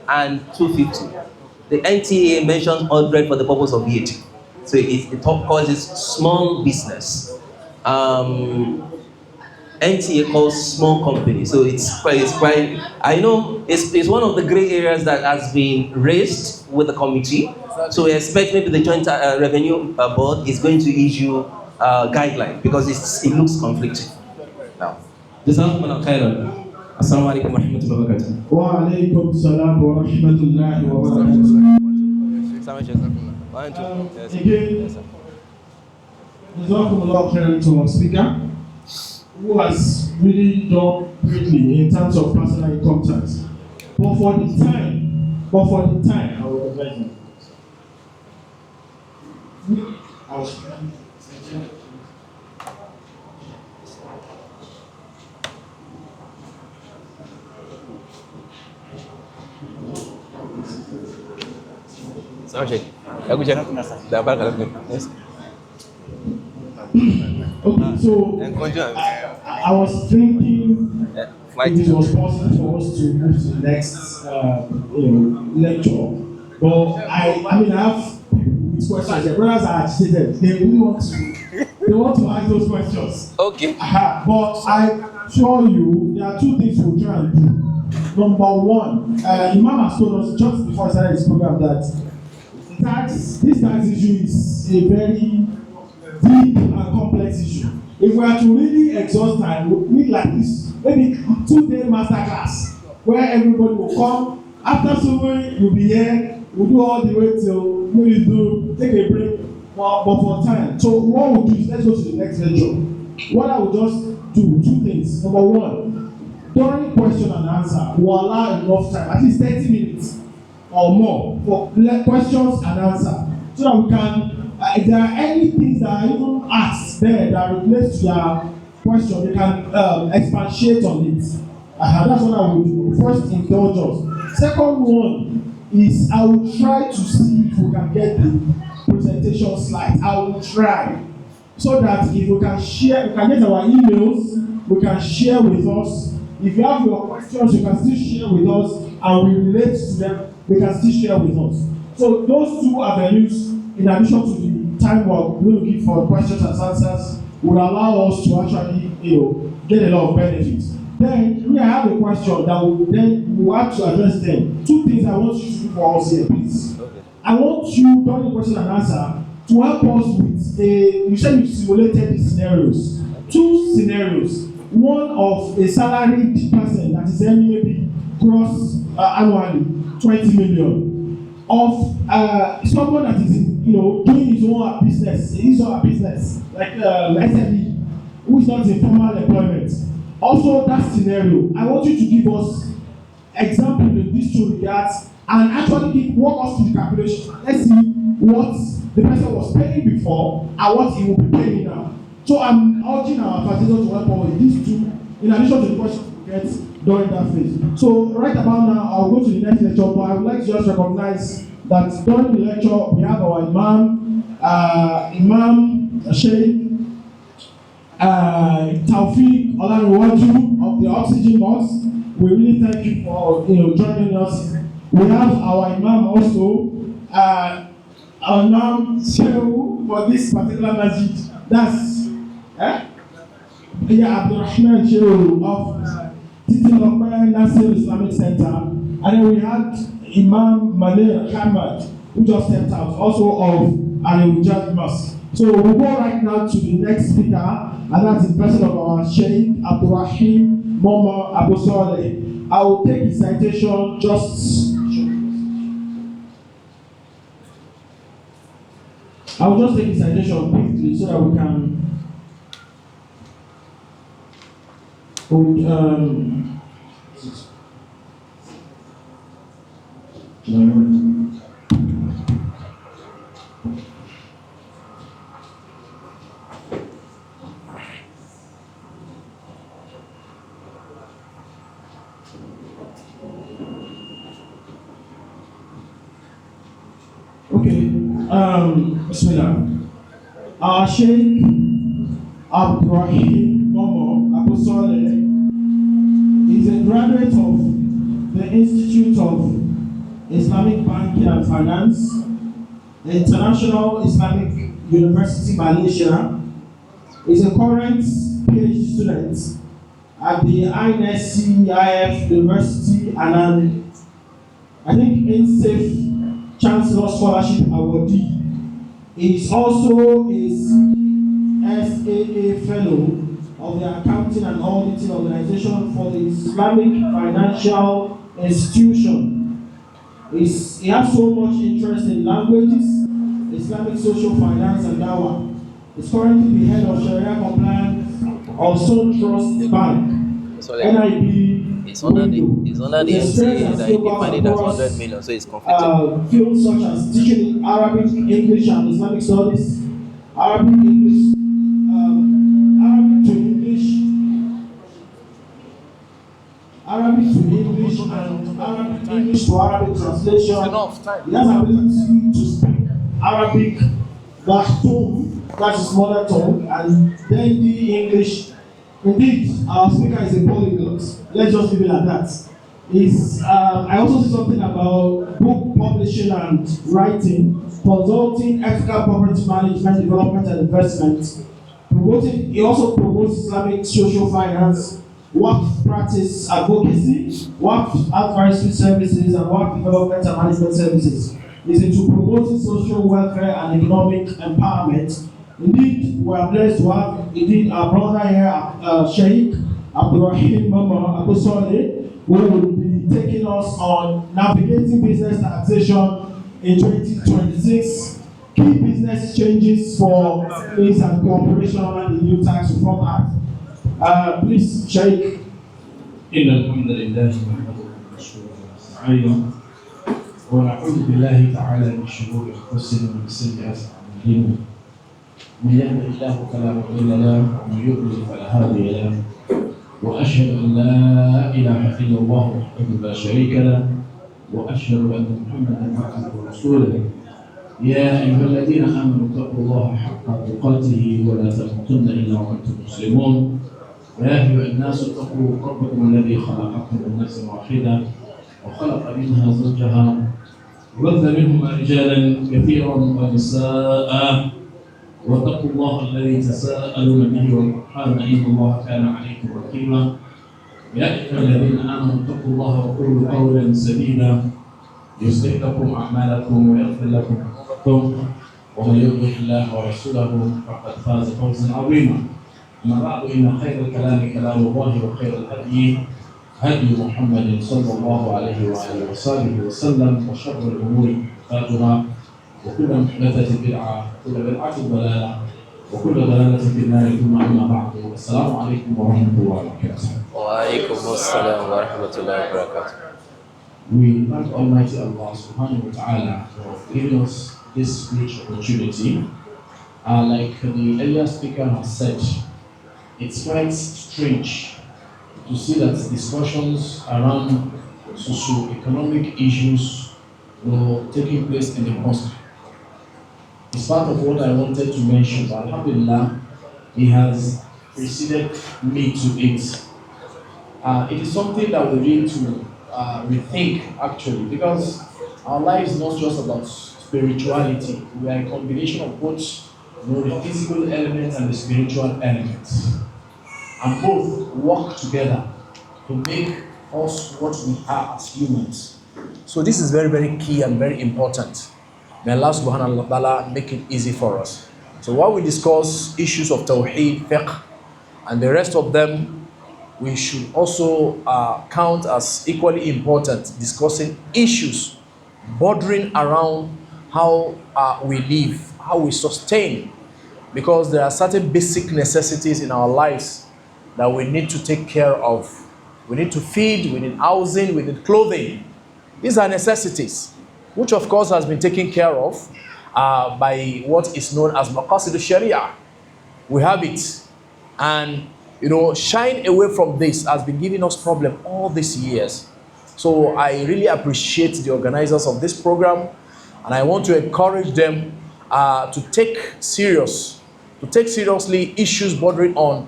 and 250. The NTA mentions 100 for the purpose of VAT. So it calls it small business. NTA calls small company. So it's quite. I know it's one of the gray areas that has been raised with the committee. So we expect maybe the Joint Revenue Board is going to issue guideline, because it looks conflicting. Now, Jazakumullahu khairan. Assalamu alaikum wa rahmatullahi wa barakatuh. Wa alaikum salam wa rahmatullahi wa barakatuh. Again, Jazakumullahu khairan to our speaker, who has really done greatly in terms of personal income tax. But for the time, I will advise you. Okay, so I was thinking it was possible for us to move to the next lecture, but I have these questions. The brothers are agitated. They really want to ask those questions. Okay. But I assure you, there are two things we'll try and do. Number one, Imam has told us just before I started this program that this tax issue is a very deep and complex issue. If we are to really exhaust time, we need like this, maybe 2-day masterclass, where everybody will come. After somewhere, you'll be here, we'll do all the way till maybe take a break, but for time. So what we'll do is, let's go to the next lecture. What I will just do, two things. Number one, during question and answer, we'll allow enough time, at least 30 minutes or more, for questions and answer, so that we can, if there are any things that are even asked there that relates to your question, we can expatiate on it. That's what I will do. First, indulge us. Second one is, I will try to see if we can get the presentation slides. I will try, so that if we can share, we can get our emails, we can share with us. If you have your questions, you can still share with us, and we relate to them, they can still share with us. So those two avenues, in addition to the time we're going to give for questions and answers, will allow us to actually, get a lot of benefits. Then, have a question that we'll have to address them. Two things I want you to do for us here, please. Okay. I want you, during the question and answer, to help us with you said you simulated the scenarios. Two scenarios. One of a salaried person that is earning maybe gross annually 20 million. Of someone that is doing his own business, like SME, who is not in formal employment. Also, that scenario, I want you to give us example in these two regards and actually walk us through the calculation. Let's see what the person was paying before and what he will be paying now. So I'm urging our facilitators to help us with these two, in addition to the questions we get during that phase. So right about now, I'll go to the next lecture, but I would like to just recognize that during the lecture, we have our Imam Sheikh Taufik Olaniwaju of the Oxygen Box. We really thank you for joining us. We have our Imam also, our Imam Shehu for this particular masjid. That's Abdurrahman Shehu of Titi Lokman Nasir Islamic Center. And then we had Imam Manir Ahmad, who just stepped out, also of Al-Wijad Mosque. So we'll go right now to the next speaker, and that's the person of our Sheikh Abdurrahim Momo Abu Saleh. I will take his citation I will just take his citation quickly so that we can Bismillah. Our Sheikh Abdurrahim Momo Abu Saleh is a graduate of the Institute of Islamic Banking and Finance, International Islamic University, Malaysia. Is a current PhD student at the INSCIF University and I think INSAFE Chancellor Scholarship Awardee. He is also a CSAA Fellow of the Accounting and Auditing Organization for the Islamic Financial Institution. He has so much interest in languages, Islamic social finance, and dawah. He's currently the head of Sharia compliance of Sun Trust Bank, NIB. It's under the NCA that he defined it as 100 million, so it's comfortable. Fields such as teaching Arabic, English, and Islamic studies, Arabic to English, and Arabic English to Arabic translation. He has ability to speak Arabic, that's his mother tongue, and then the English. Indeed, our speaker is a polyglot. Let's just leave it like that. I also see something about book publishing and writing, consulting, ethical property management, development and investment. He also promotes Islamic social finance, work practice advocacy, work advisory services, and work development and management services. He's into promoting social welfare and economic empowerment. Indeed, we are blessed to have our brother here, Sheikh Abdurrahim Momo Abu Saleh, who will be taking us on navigating business taxation in 2026, key business changes for peace and cooperation under the new tax reform act. Please, Sheikh. إن الحمد لله نحمده ونستعينه ونعوذ بالله تعالى من شرور أنفسنا ومن سيئات أعمالنا. من يهده الله فلا مضل له ومن يضلل فلا هادي له واشهد ان لا اله الا الله وحده لا شريك له واشهد ان محمدا عبده ورسوله. يا ايها الذين امنوا اتقوا الله حق تقاته ولا تموتن الا وانتم مسلمون. يا ايها الناس اتقوا ربكم الذي خلقكم من نفس واحده وخلق منها زوجها وبث منهما رجالا كثيرا ونساء واتقوا الله الذي تساءلون به والارحام ان الله كان عليكم رقيبا. يا أيها الذين آمنوا اتقوا الله وقولوا قولا سديدا يصلح لكم أعمالكم ويغفر لكم ذنوبكم ومن يطع الله ورسوله فقد فاز فوزا عظيما. أما بعد إن خير الكلام كلام الله وخير الهدي هدي محمد صلى الله عليه وآله وصحبه وسلم وشر الأمور محدثاتها وكل محدثة بدعة وكل بدعة ضلالة وكل ضلالة في النار ثم أما بعد السلام عليكم ورحمة الله وبركاته. وعليكم السلام ورحمة الله وبركاته. We thank Almighty Allah subhanahu wa ta'ala for giving us this rich opportunity. Like the earlier speaker has said, it's quite strange to see that discussions around socio-economic issues were taking place in the mosque. It's part of what I wanted to mention, but alhamdulillah, he has preceded me to it. It is something that we need to rethink actually, because our life is not just about spirituality. We are a combination of both, the physical elements and the spiritual elements, and both work together to make us what we are as humans. So this is very, very key and very important. May Allah subhanahu wa ta'ala make it easy for us. So while we discuss issues of Tawheed, Fiqh, and the rest of them, we should also count as equally important discussing issues bordering around how we live, how we sustain, because there are certain basic necessities in our lives that we need to take care of. We need to feed, we need housing, we need clothing. These are necessities, which of course has been taken care of by what is known as Maqasid Sharia. We have it, and shying away from this has been giving us problem all these years. So I really appreciate the organizers of this program, and I want to encourage them to take seriously issues bordering on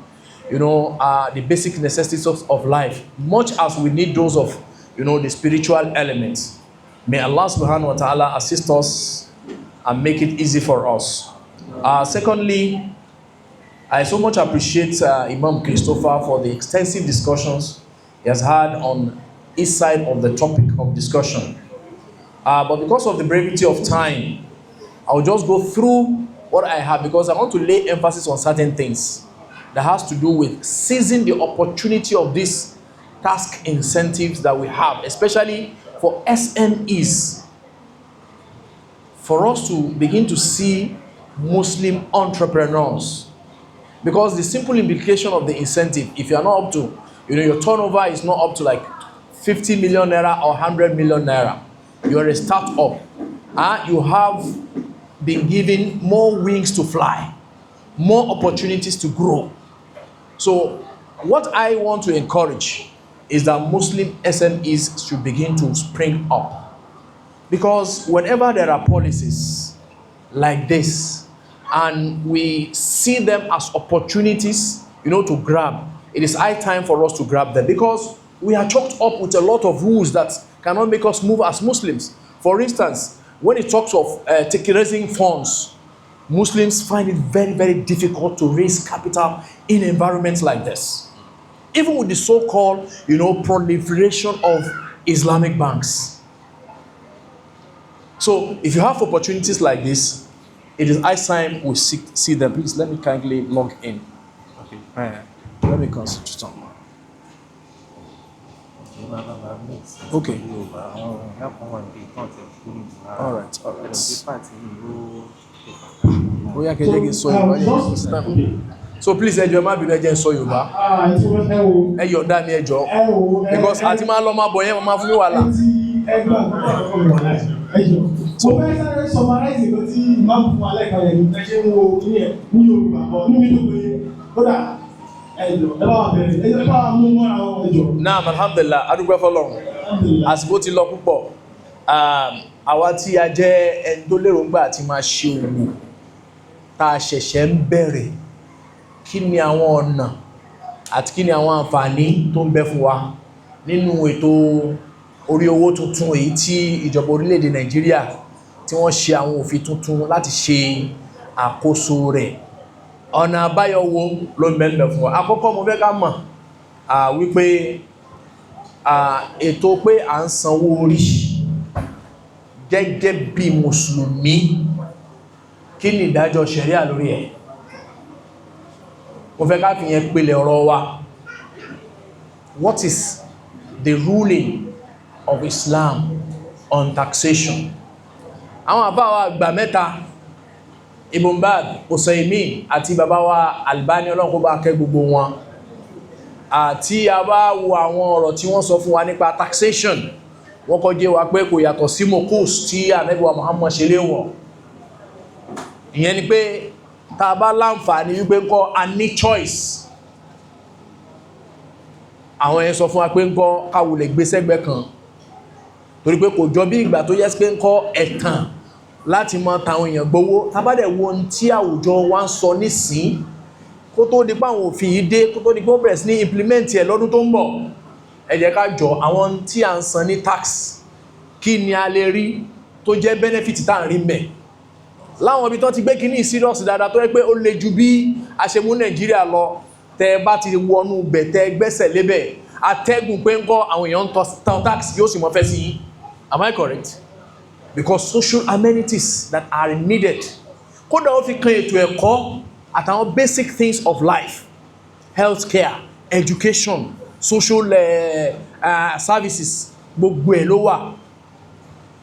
the basic necessities of life, much as we need those of the spiritual elements. May Allah subhanahu wa ta'ala assist us and make it easy for us. Secondly, I so much appreciate Imam Christopher for the extensive discussions he has had on each side of the topic of discussion. But because of the brevity of time, I'll just go through what I have, because I want to lay emphasis on certain things that has to do with seizing the opportunity of these task incentives that we have, especially for SMEs, for us to begin to see Muslim entrepreneurs. Because the simple implication of the incentive, if you are not up to, your turnover is not up to like 50 million naira or 100 million naira, you are a startup, you have been given more wings to fly, more opportunities to grow. So what I want to encourage is that Muslim SMEs should begin to spring up. Because whenever there are policies like this, and we see them as opportunities, to grab, it is high time for us to grab them, because we are choked up with a lot of rules that cannot make us move as Muslims. For instance, when it talks of raising funds, Muslims find it very, very difficult to raise capital in environments like this. Even with the so-called, proliferation of Islamic banks. So if you have opportunities like this, it is high time we see them. Please let me kindly log in. Okay. Let me concentrate on that. Okay. All right. So please, Ejoma bi leje so Yoruba. Eyo da mi ejo. Because ati ma lo ma bo yen ma fún mi wàhálà. So fẹ́ sáré summarize nǹkan tí Imam fún wa lẹ́ẹ̀kan yẹn ẹ ṣe ń wo ní ẹ̀ ní Yorùbá bọ̀ ní mídò pé kódà ẹjọ́ ẹ bá wà bẹ̀rẹ̀ ẹ bá wà mú mọ́ra wọn ẹjọ́. Naam, alhamdulillah, adúpẹ́ fọ́lọ́run. Àsìkò ti lọ púpọ̀. Àwa tí a jẹ́ ẹni tó lérògbà àti máa ṣe òwò tá a ṣẹ̀ṣẹ̀ ń bẹ̀rẹ̀, kí ni àwọn ọ̀nà àti kí ni àwọn àǹfààní tó ń bẹ fún wa nínú ètò orí owó tuntun èyí tí ìjọba orílẹ̀-èdè Nàìjíríà tí wọ́n ṣe àwọn òfin tuntun láti ṣe àkóso rẹ̀. Ọ̀nà àbáyọ wo ló ń bẹ fún wa? Àkọ́kọ́ mo fẹ́ ká mọ̀ wípé ètò pé à ń sanwó orí gẹ́gẹ́ bí mùsùlùmí kí ni ìdájọ́ ṣẹ̀ríà lórí ẹ̀? Mo fẹ́ ká fi yẹn pèlè ọ̀rọ̀ wa. What is the ruling of Islam on taxation? Àwọn àbá wa àgbà mẹ́ta, Ibn Baz, Otayemi àti bàbá wa Albani, Ọlọ́run kó bá kẹ́ gbogbo wọn, àti a bá wo àwọn ọ̀rọ̀ tí wọ́n sọ fún wa nípa taxation, wọ́n kọ́ jẹ́ wa pé kò yàtọ̀ sí mokus tí Ànábì wa Muhammad ṣe léwọ̀. Ìyẹn ni pé tá bá láǹfààní wípé ńkọ́ a ní choice, àwọn yẹn sọ fún wa pé ńkọ́ káwulẹ̀ gbé sẹ́gbẹ́ kan, torí pé kò jọ bí ìgbà tó yẹ pé ńkọ́ ẹ̀tàn láti mọ tàwọn èèyàn gbowó. Tá bá dẹ̀ wo ohun tí àwùjọ wa ń sọ nísìn, kó tó di pé àwọn òfin yìí dé, kó tó di pé ó bẹ̀rẹ̀ sí ní implement ẹ̀ lọ́dún tó ń bọ̀, ẹ jẹ́ ká jọ àwọn tí à ń san ní tax, kí ni a lè rí tó jẹ́ benefit tá à ń rí mẹ́. Láwọn ibi tó ti gbé kíní serious dáadáa tó yẹ pé ó le ju bí a ṣe mú Nàìjíríà lọ, tẹ́ bá ti wọnú bẹ̀ tẹ́ gbẹ́sẹ̀ lébẹ̀, atẹ́gùn pé ńkọ́ àwọn èèyàn ń tọ́ tax yóò sì mọ́ fẹ́ sí yín. Am I correct? Because social amenities that are needed, kódà ó fi kan ètò ẹ̀kọ́ àtàwọn basic things of life, healthcare, education, social services, gbogbo ẹ̀ ló wà.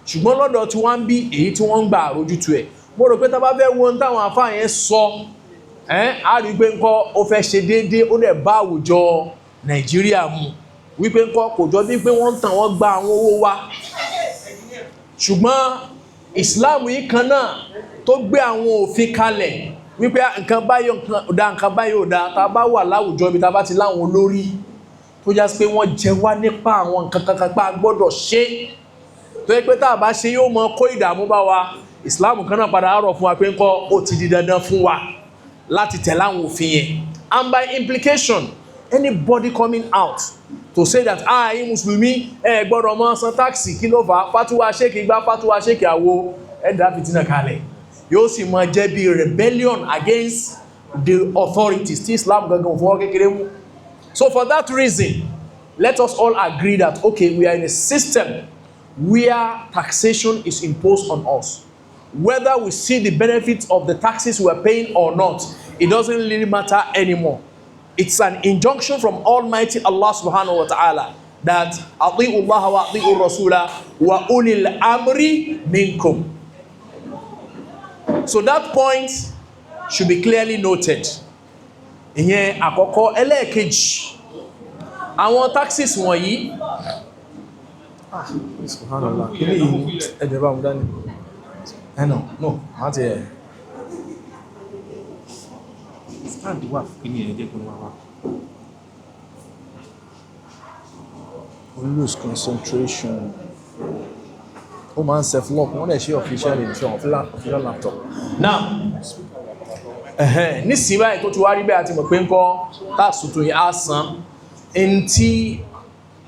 Ṣùgbọ́n lọ́dọ̀ tí wọ́n ń bí èyí tí wọ́n ń gbà àrójútu ẹ̀, mo rò pé tá bá fẹ́ wo táwọn àfáà yẹn sọ, a rí pé ńkọ́ ó fẹ́ ṣe déédéé, ó dẹ̀ bá àwùjọ Nàìjíríà mu, wípé ńkọ́ kò jọ bí pé wọ́n ń tàn wọ́n gba àwọn owó wa. Ṣùgbọ́n Islam yìí kan náà tó gbé àwọn òfin kalẹ̀ wípé nǹkan báyìí dá, nǹkan báyìí ò dá, tá bá wà láwùjọ ibi tá bá ti láwọn olórí tó já sí pé wọ́n jẹ wá nípa àwọn nǹkan kankan pa gbọ́dọ̀ ṣe, tó yẹ pé tá bá ṣe yóò mọ kó ìdààmú bá wa, Islam kan náà padà rọ̀ fún wa pé ńkọ́ ó ti di dandan fún wa láti tẹ̀lé àwọn òfin yẹn. And by implication, anybody coming out to say that yín mùsùlùmí gbọ́dọ̀ mọ́ san táàkì, kí ló fà á, fatuwa ṣéèkì gbá, fatuwa ṣéèkì àwo, ẹ̀dá fìtínà kalẹ̀, yóò sì mọ jẹ́ bí rebellion against the authorities tí Islam gangan fọwọ́ kékeré mú. So for that reason, let us all agree that okay, we are in a system where taxation is imposed on us. Whether we see the benefits of the taxes we are paying or not, it doesn't really matter anymore. It's an injunction from Almighty Allah subhanahu wa ta'ala that ati'u Allah wa ati'u Rasula wa ulil amri minkum. So that point should be clearly noted. Ìyẹn àkọ́kọ́. Ẹlẹ́ẹ̀kejì, àwọn taxes wọ̀nyí, subhanallah, kí ni ẹ̀jẹ̀ bá mú dání? No, má ti ẹ̀. Stand wà kí ni ẹ̀jẹ̀ kí wọ́n wá. We lose concentration. Ó máa ń self-lock, wọ́n dẹ̀ ṣe official in ṣe official laptop. Now, nísìnyí báyìí tó ti wá rí bẹ́ẹ̀ àti mọ̀ pé ń kọ́ tax tuntun yìí á san. Ẹni tí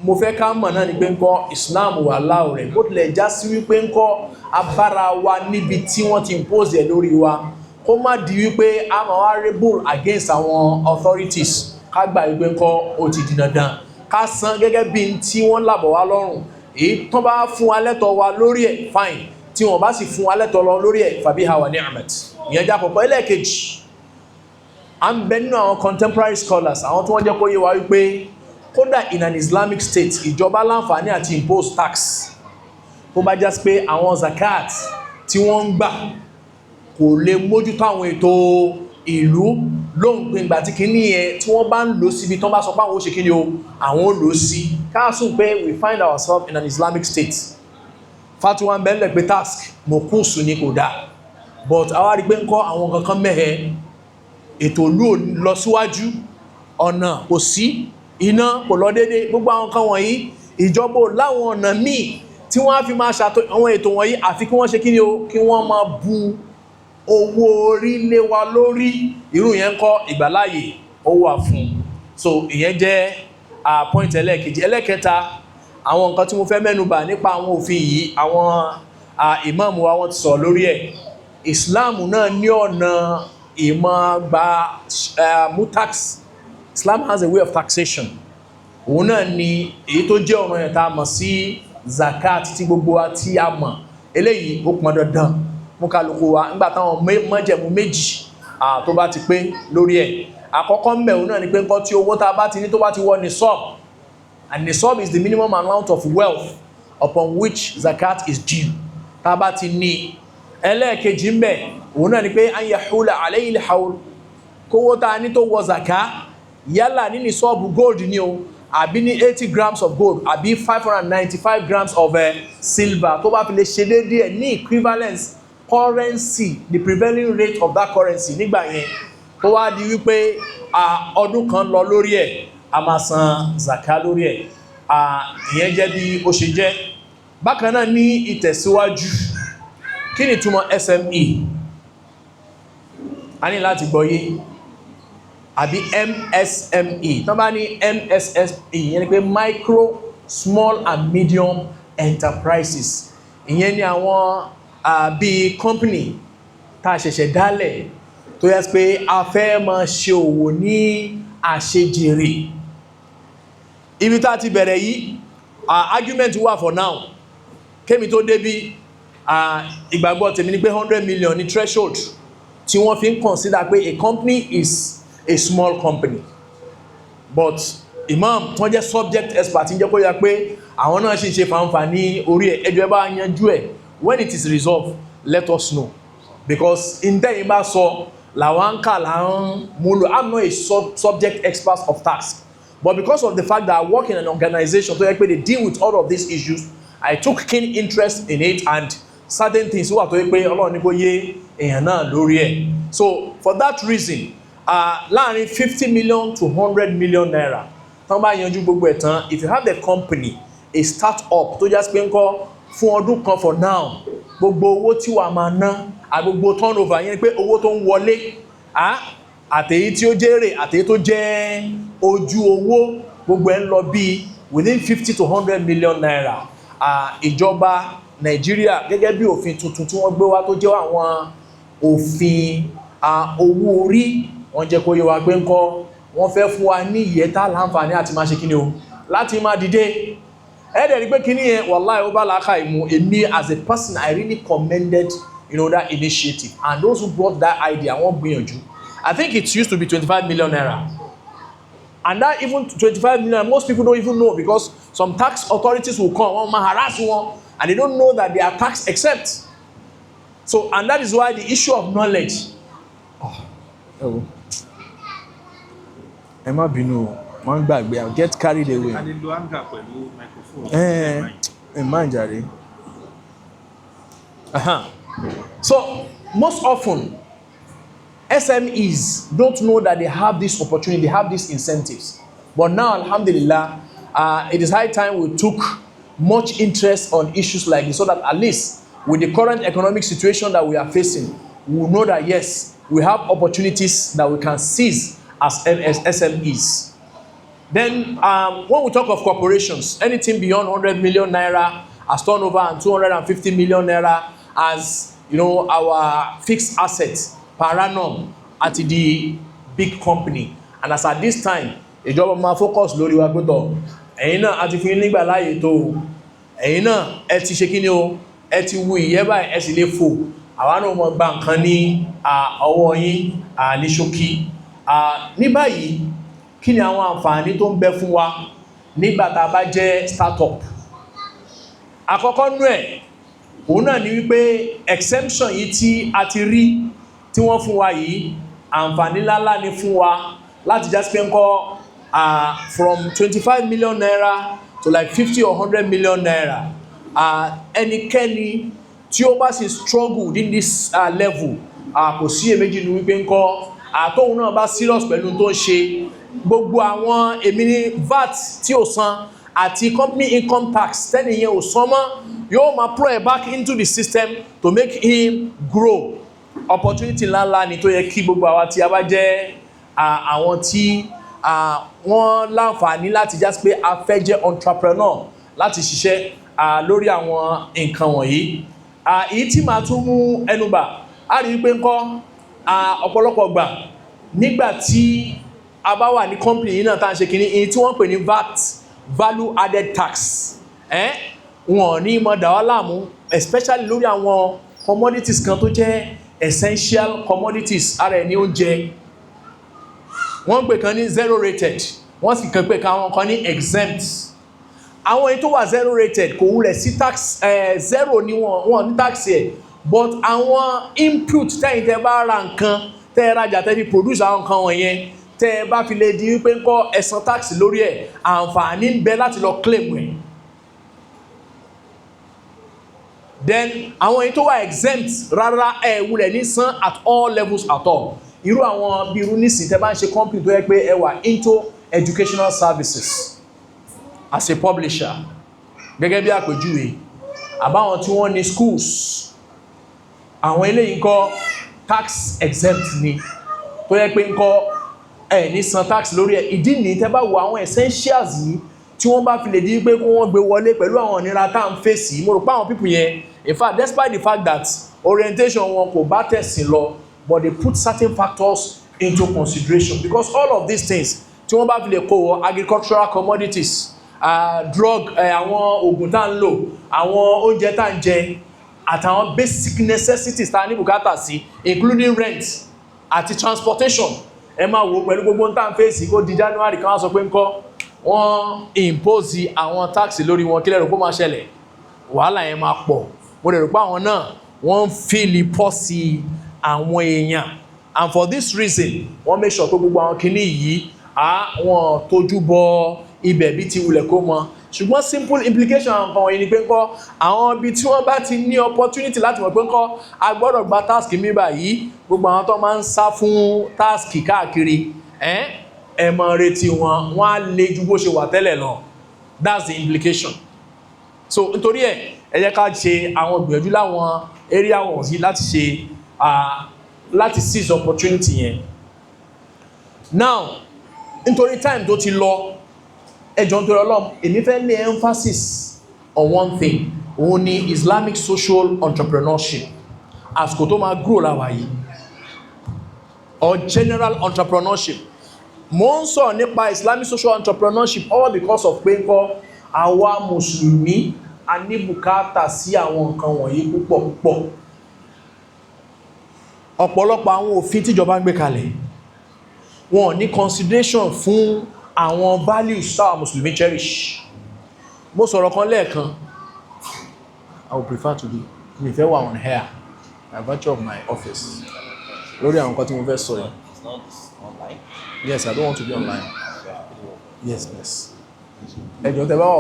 mo fẹ́ ká mọ̀ náà ni pé ń kọ́ Islam wà láò rẹ̀, bó tilẹ̀ já sí wípé ń kọ́ abára wa níbi tí wọ́n ti impose ẹ̀ lórí wa, kó má di wípé a máa wá rebel against àwọn authorities, ká gbà wípé ń kọ́ ó ti di dandan ká san gẹ́gẹ́ bí tí wọ́n làbọ̀ wá lọ́rùn. Èyí tán bá fún wa lẹ́tọ̀ọ́ wa lórí ẹ̀ fine, tí wọ́n bá sì fún wa lẹ́tọ̀ọ́ lọ lórí ẹ̀ fabiha wa ni'mat. Ìyẹn jẹ́ àkọ́kọ́. Ẹlẹ́ẹ̀kejì, à ń bẹ nínú àwọn contemporary scholars, àwọn tí wọ́n jẹ́ kó yé wa wípé kódà in an Islamic state, ìjọba láǹfààní àti impose tax tó bá jásí pé àwọn zakat tí wọ́n ń gbà kò lè mójútó àwọn ètò ìlú lóhùn pé ìgbà tí kìíní yẹn tí wọ́n bá ń lò síbi tán bá sọ pé àwọn ó ṣe kí ni o, àwọn ó lò sí. Káàsùn pé we find ourselves in an Islamic state, fatuwa ń bẹ́ẹ̀lẹ̀ pé task mokusu ni kò dá, but àwa rí pé ń kọ́ àwọn kankan mẹ́hẹ, ètò ìlú lọ síwájú, ọ̀nà kò sí, iná kò lọ dédé, gbogbo àwọn kan wọ̀nyí ìjọba láwọn ọ̀nà míì tí wọ́n á fi máa ṣàtò àwọn ètò wọ̀nyí, àfi kí wọ́n ṣe kí ni o, kí wọ́n máa bu owó orí lé wa lórí. Irú yẹn kọ́ ìgbàláyè ó wà fún. So ìyẹn jẹ́ point ẹlẹ́ẹ̀kejì. Ẹlẹ́ẹ̀kẹta, àwọn nǹkan tí mo fẹ́ mẹ́nubà nípa àwọn òfin yìí, àwọn ìmáàmù wa wọ́n ti sọ lórí ẹ̀. Islam náà ní ọ̀nà ìmọ̀ gba mú tax. Islam has a way of taxation. òun náà ni èyí tó jẹ́ ọ̀ràn yẹn tá a mọ̀ sí zakat tí gbogbo wa tí a mọ̀ eléyìí ó pọn dandan mú kálukú wa nígbà táwọn májẹ̀mú méjì tó bá ti pé lórí ẹ̀. Àkọ́kọ́ ń bẹ̀ òun náà ni pé nǹkan tí owó tá a bá ti ní tó bá ti wọ nisab, and nisab is the minimum amount of wealth upon which zakat is due. Tá a bá ti ní ẹlẹ́ẹ̀kejì ń bẹ̀ òun náà ni pé an yahula alayhi al-hawl, kówó tá a ní tó wọ zaka yálà ní nisab gold ni o àbí ní 80 grams of gold àbí 595 grams of silver tó bá fi lè ṣe déédéé ní equivalence currency, the prevailing rate of that currency nígbà yẹn tó wá di wípé ọdún kan lọ lórí ẹ̀ a máa san zaka lórí ẹ̀. Ìyẹn jẹ́ bí ó ṣe jẹ́. Bákan náà ní ìtẹ̀síwájú, kí ni túmọ̀ SME? A ní láti gbọ́yé àbí MSME. Tán bá ní MSME ìyẹn ni pé micro, small and medium enterprises. Ìyẹn ni àwọn bí company tá a ṣẹ̀ṣẹ̀ dálẹ̀ tó yẹ pé a fẹ́ máa ṣe òwò ní àṣejèrè. Ibi tá ti bẹ̀rẹ̀ yìí argument wà for now. Kémi tó débí ìgbàgbọ́ tèmi ni pé 100 million ní threshold tí wọ́n fi ń consider pé a company is a small company. But imam tó jẹ́ subject expert ń jẹ́ kó yá pé àwọn náà ṣe fanfa ní orí ẹ̀, ẹjọ́ ẹ bá yanjú ẹ̀. When it is resolved, let us know. Because in tẹ́yìn bá sọ làwọn ń kà láwọn múlò. I'm not a subject expert of tax. But because of the fact that I work in an organization tó yẹ pé they deal with all of these issues, I took keen interest in it, and certain things wà tó yẹ pé Ọlọ́run ní kó yé èèyàn náà lórí ẹ̀. So for that reason, láàrin 50 million to 100 million naira tán bá yanjú gbogbo ẹ̀ tán, if you have the company, a start-up tó jẹ́ pé ń kọ́ fún ọdún kan for now, gbogbo owó tí wà máa ná àgbogbo turnover yẹn pé owó tó ń wọlé àtèyí tí ó jèrè àtèyí tó jẹ́ ojú owó gbogbo ẹ̀ ń lọ bí within 50 to 100 million naira. Ìjọba Nàìjíríà gẹ́gẹ́ bí òfin tuntun tí wọ́n gbé wá tó jẹ́ àwọn òfin owó orí, wọ́n jẹ́ kó yé wa pé ń kọ́ wọ́n fẹ́ fún wa ní ìyẹ́ta láǹfààní àti máa ṣe kíni o láti máa dìde. Ẹ̀dẹ̀ rí pé kíní yẹn wallahi ó bá làákà ìmú. Èmi as a person, I really commended that initiative, and those who brought that idea wọ́n gbìyànjú. I think it used to be 25 million naira, and that even 25 million most people don't even know, because some tax authorities will come wọ́n máa harass wọn and they don't know that they are tax exempt. So, and that is why the issue of knowledge. Ẹ má bínú o, wọ́n gbàgbé, I get carried away. A lè lo anger pẹ̀lú microphone. Ẹ má jàre. So most often SMEs don't know that they have this opportunity, they have these incentives. But now, alhamdulillah, it is high time we took much interest on issues like this, so that at least with the current economic situation that we are facing, we know that yes, we have opportunities that we can seize as SMEs. Then when we talk of corporations, anything beyond 100 million naira as turnover and 250 million naira as our fixed assets per annum at the big company. And as at this time, ìjọba máa focus lórí wa gbọ́dọ̀ ẹ̀yin náà àti fún yín nígbà láàyè tó ẹ̀yin náà ẹ ti ṣe kíni o ẹ ti wu ìyẹ́ báyìí ẹ sì lè fò àwa náà mọ̀ gba nǹkan ní ọwọ́ yín ní ṣókí. Ní báyìí kí ni àwọn àǹfààní tó ń bẹ fún wa nígbà tá a bá jẹ́ startup? Àkọ́kọ́ nú ẹ̀ òun náà ni wípé exemption yìí tí a ti rí tí wọ́n fún wa yìí àǹfààní ńláńlá ni fún wa láti jásí pé ń kọ́ from 25 million naira to like 50 or 100 million naira. Ẹnikẹ́ni tí ó bá sì struggle within this level kò sí èméjì ní wípé ń kọ́ àtọ́hun náà bá serious pẹ̀lú tó ń ṣe gbogbo àwọn èmi ní VAT tí ó san àti company income tax tẹ́nì yẹn ò san mọ́ yóò máa plow back into the system to make him grow. Opportunity ńláńlá ni tó yẹ kí gbogbo àwa tí a bá jẹ́ àwọn tí wọ́n láǹfààní láti jásí pé a fẹ́ jẹ́ entrepreneur láti ṣiṣẹ́ lórí àwọn nǹkan wọ̀nyí. Èyí tí màá tún mú ẹnubà a rí pé ńkọ́ ọ̀pọ̀lọpọ̀ gbà nígbà tí a bá wà ní company yìí náà tá à ń ṣe kìíní èyí tí wọ́n pè ní VAT value added tax wọn ní mọ̀ dá wa láàmú especially lórí àwọn commodities kan tó jẹ́ essential commodities ara ẹ̀ ní oúnjẹ wọ́n pè kan ní zero rated wọ́n sì kàn pé káwọn kan ní exempt àwọn èyí tó wà zero rated kò wúlẹ̀ sí tax zero ni wọ́n ní tax ẹ̀ but àwọn input tẹ́yìn tẹ́ bá ra nǹkan tẹ́ rajà tẹ́ fi produce àwọn nǹkan wọ̀nyẹn tẹ́ bá fi lè di wípé ń kọ́ ẹ̀san tax lórí ẹ̀ àǹfààní ń bẹ láti lọ claim ẹ̀ then àwọn èyí tó wà exempt rárá ẹ̀ wúlẹ̀ ní san at all levels at all irú àwọn bí irú nísìn tẹ́ bá ń ṣe company tó yẹ pé ẹ wà into educational services as a publisher gẹ́gẹ́ bí àpèjúwe àbáwọn tí wọ́n ní schools àwọn eléyìí ńkọ́ tax exempt ni tó yẹ pé ńkọ́ ẹ̀ ní san tax lórí ẹ̀ ìdí ní tẹ́ bá wo àwọn essentials yìí tí wọ́n bá fi lè di pé kí wọ́n gbé wọlé pẹ̀lú àwọn ìnira tá à ń fèsì mo rò pé àwọn people yẹn in fact despite the fact that orientation wọn kò bá tẹ̀sìn lọ but they put certain factors into consideration because all of these things tí wọ́n bá fi lè kó wọ agricultural commodities drug àwọn oògùn tá ń lò àwọn oúnjẹ tá ń jẹ àtàwọn basic necessities tá ní bùkátà sí including rent àti transportation ẹ máa wò pẹ̀lú gbogbo tá ń fèsì kó di January kan wá sọ pé ńkọ́ wọ́n impose àwọn tax lórí wọn kí lẹ rò pé máa ṣẹlẹ̀ wàhálà yẹn máa pọ̀ mo rò pé àwọn náà wọ́n ń fìlì pọ̀ sí àwọn èèyàn and for this reason wọ́n make sure pé gbogbo àwọn kìíní yìí wọ́n tójú bọ ibẹ̀ bí ti wulẹ̀ kó mọ ṣùgbọ́n simple implication àwọn kan wọ̀nyí ni pé ńkọ́ àwọn ibi tí wọ́n bá ti ní opportunity láti mọ̀ pé ńkọ́ a gbọ́dọ̀ gba task mi báyìí gbogbo àwọn tó máa ń sá fún task káàkiri ẹ mọ̀ retí wọn wọ́n á le ju bó ṣe wà tẹ́lẹ̀ lọ that's the implication so nítorí ẹ jẹ́ ká ṣe àwọn gbìyànjú láwọn area wọ̀nyí láti ṣe láti seize opportunity yẹn now nítorí time tó ti lọ ẹjọ́ nítorí ọlọ́m èmi fẹ́ lé emphasis on one thing òun ni Islamic social entrepreneurship àsìkò tó máa grow láwa yìí or general entrepreneurship mo ń sọ nípa Islamic social entrepreneurship all because of pé ńkọ́ àwa mùsùlùmí a ní bùkátà sí àwọn nǹkan wọ̀nyí púpọ̀ púpọ̀ ọ̀pọ̀lọpọ̀ àwọn òfin tíjọba ń gbé kalẹ̀ wọn ní consideration fún àwọn values táwa mùsùlùmí cherish mo sọ̀rọ̀ kan lẹ́ẹ̀kan I would prefer to be mi fẹ́ wà on air by virtue of my office lórí àwọn nǹkan tí mo fẹ́ sọ yìí. It's not online. Yes, I don't want to be online. Yes. ẹjọ́ tẹ́ bá wà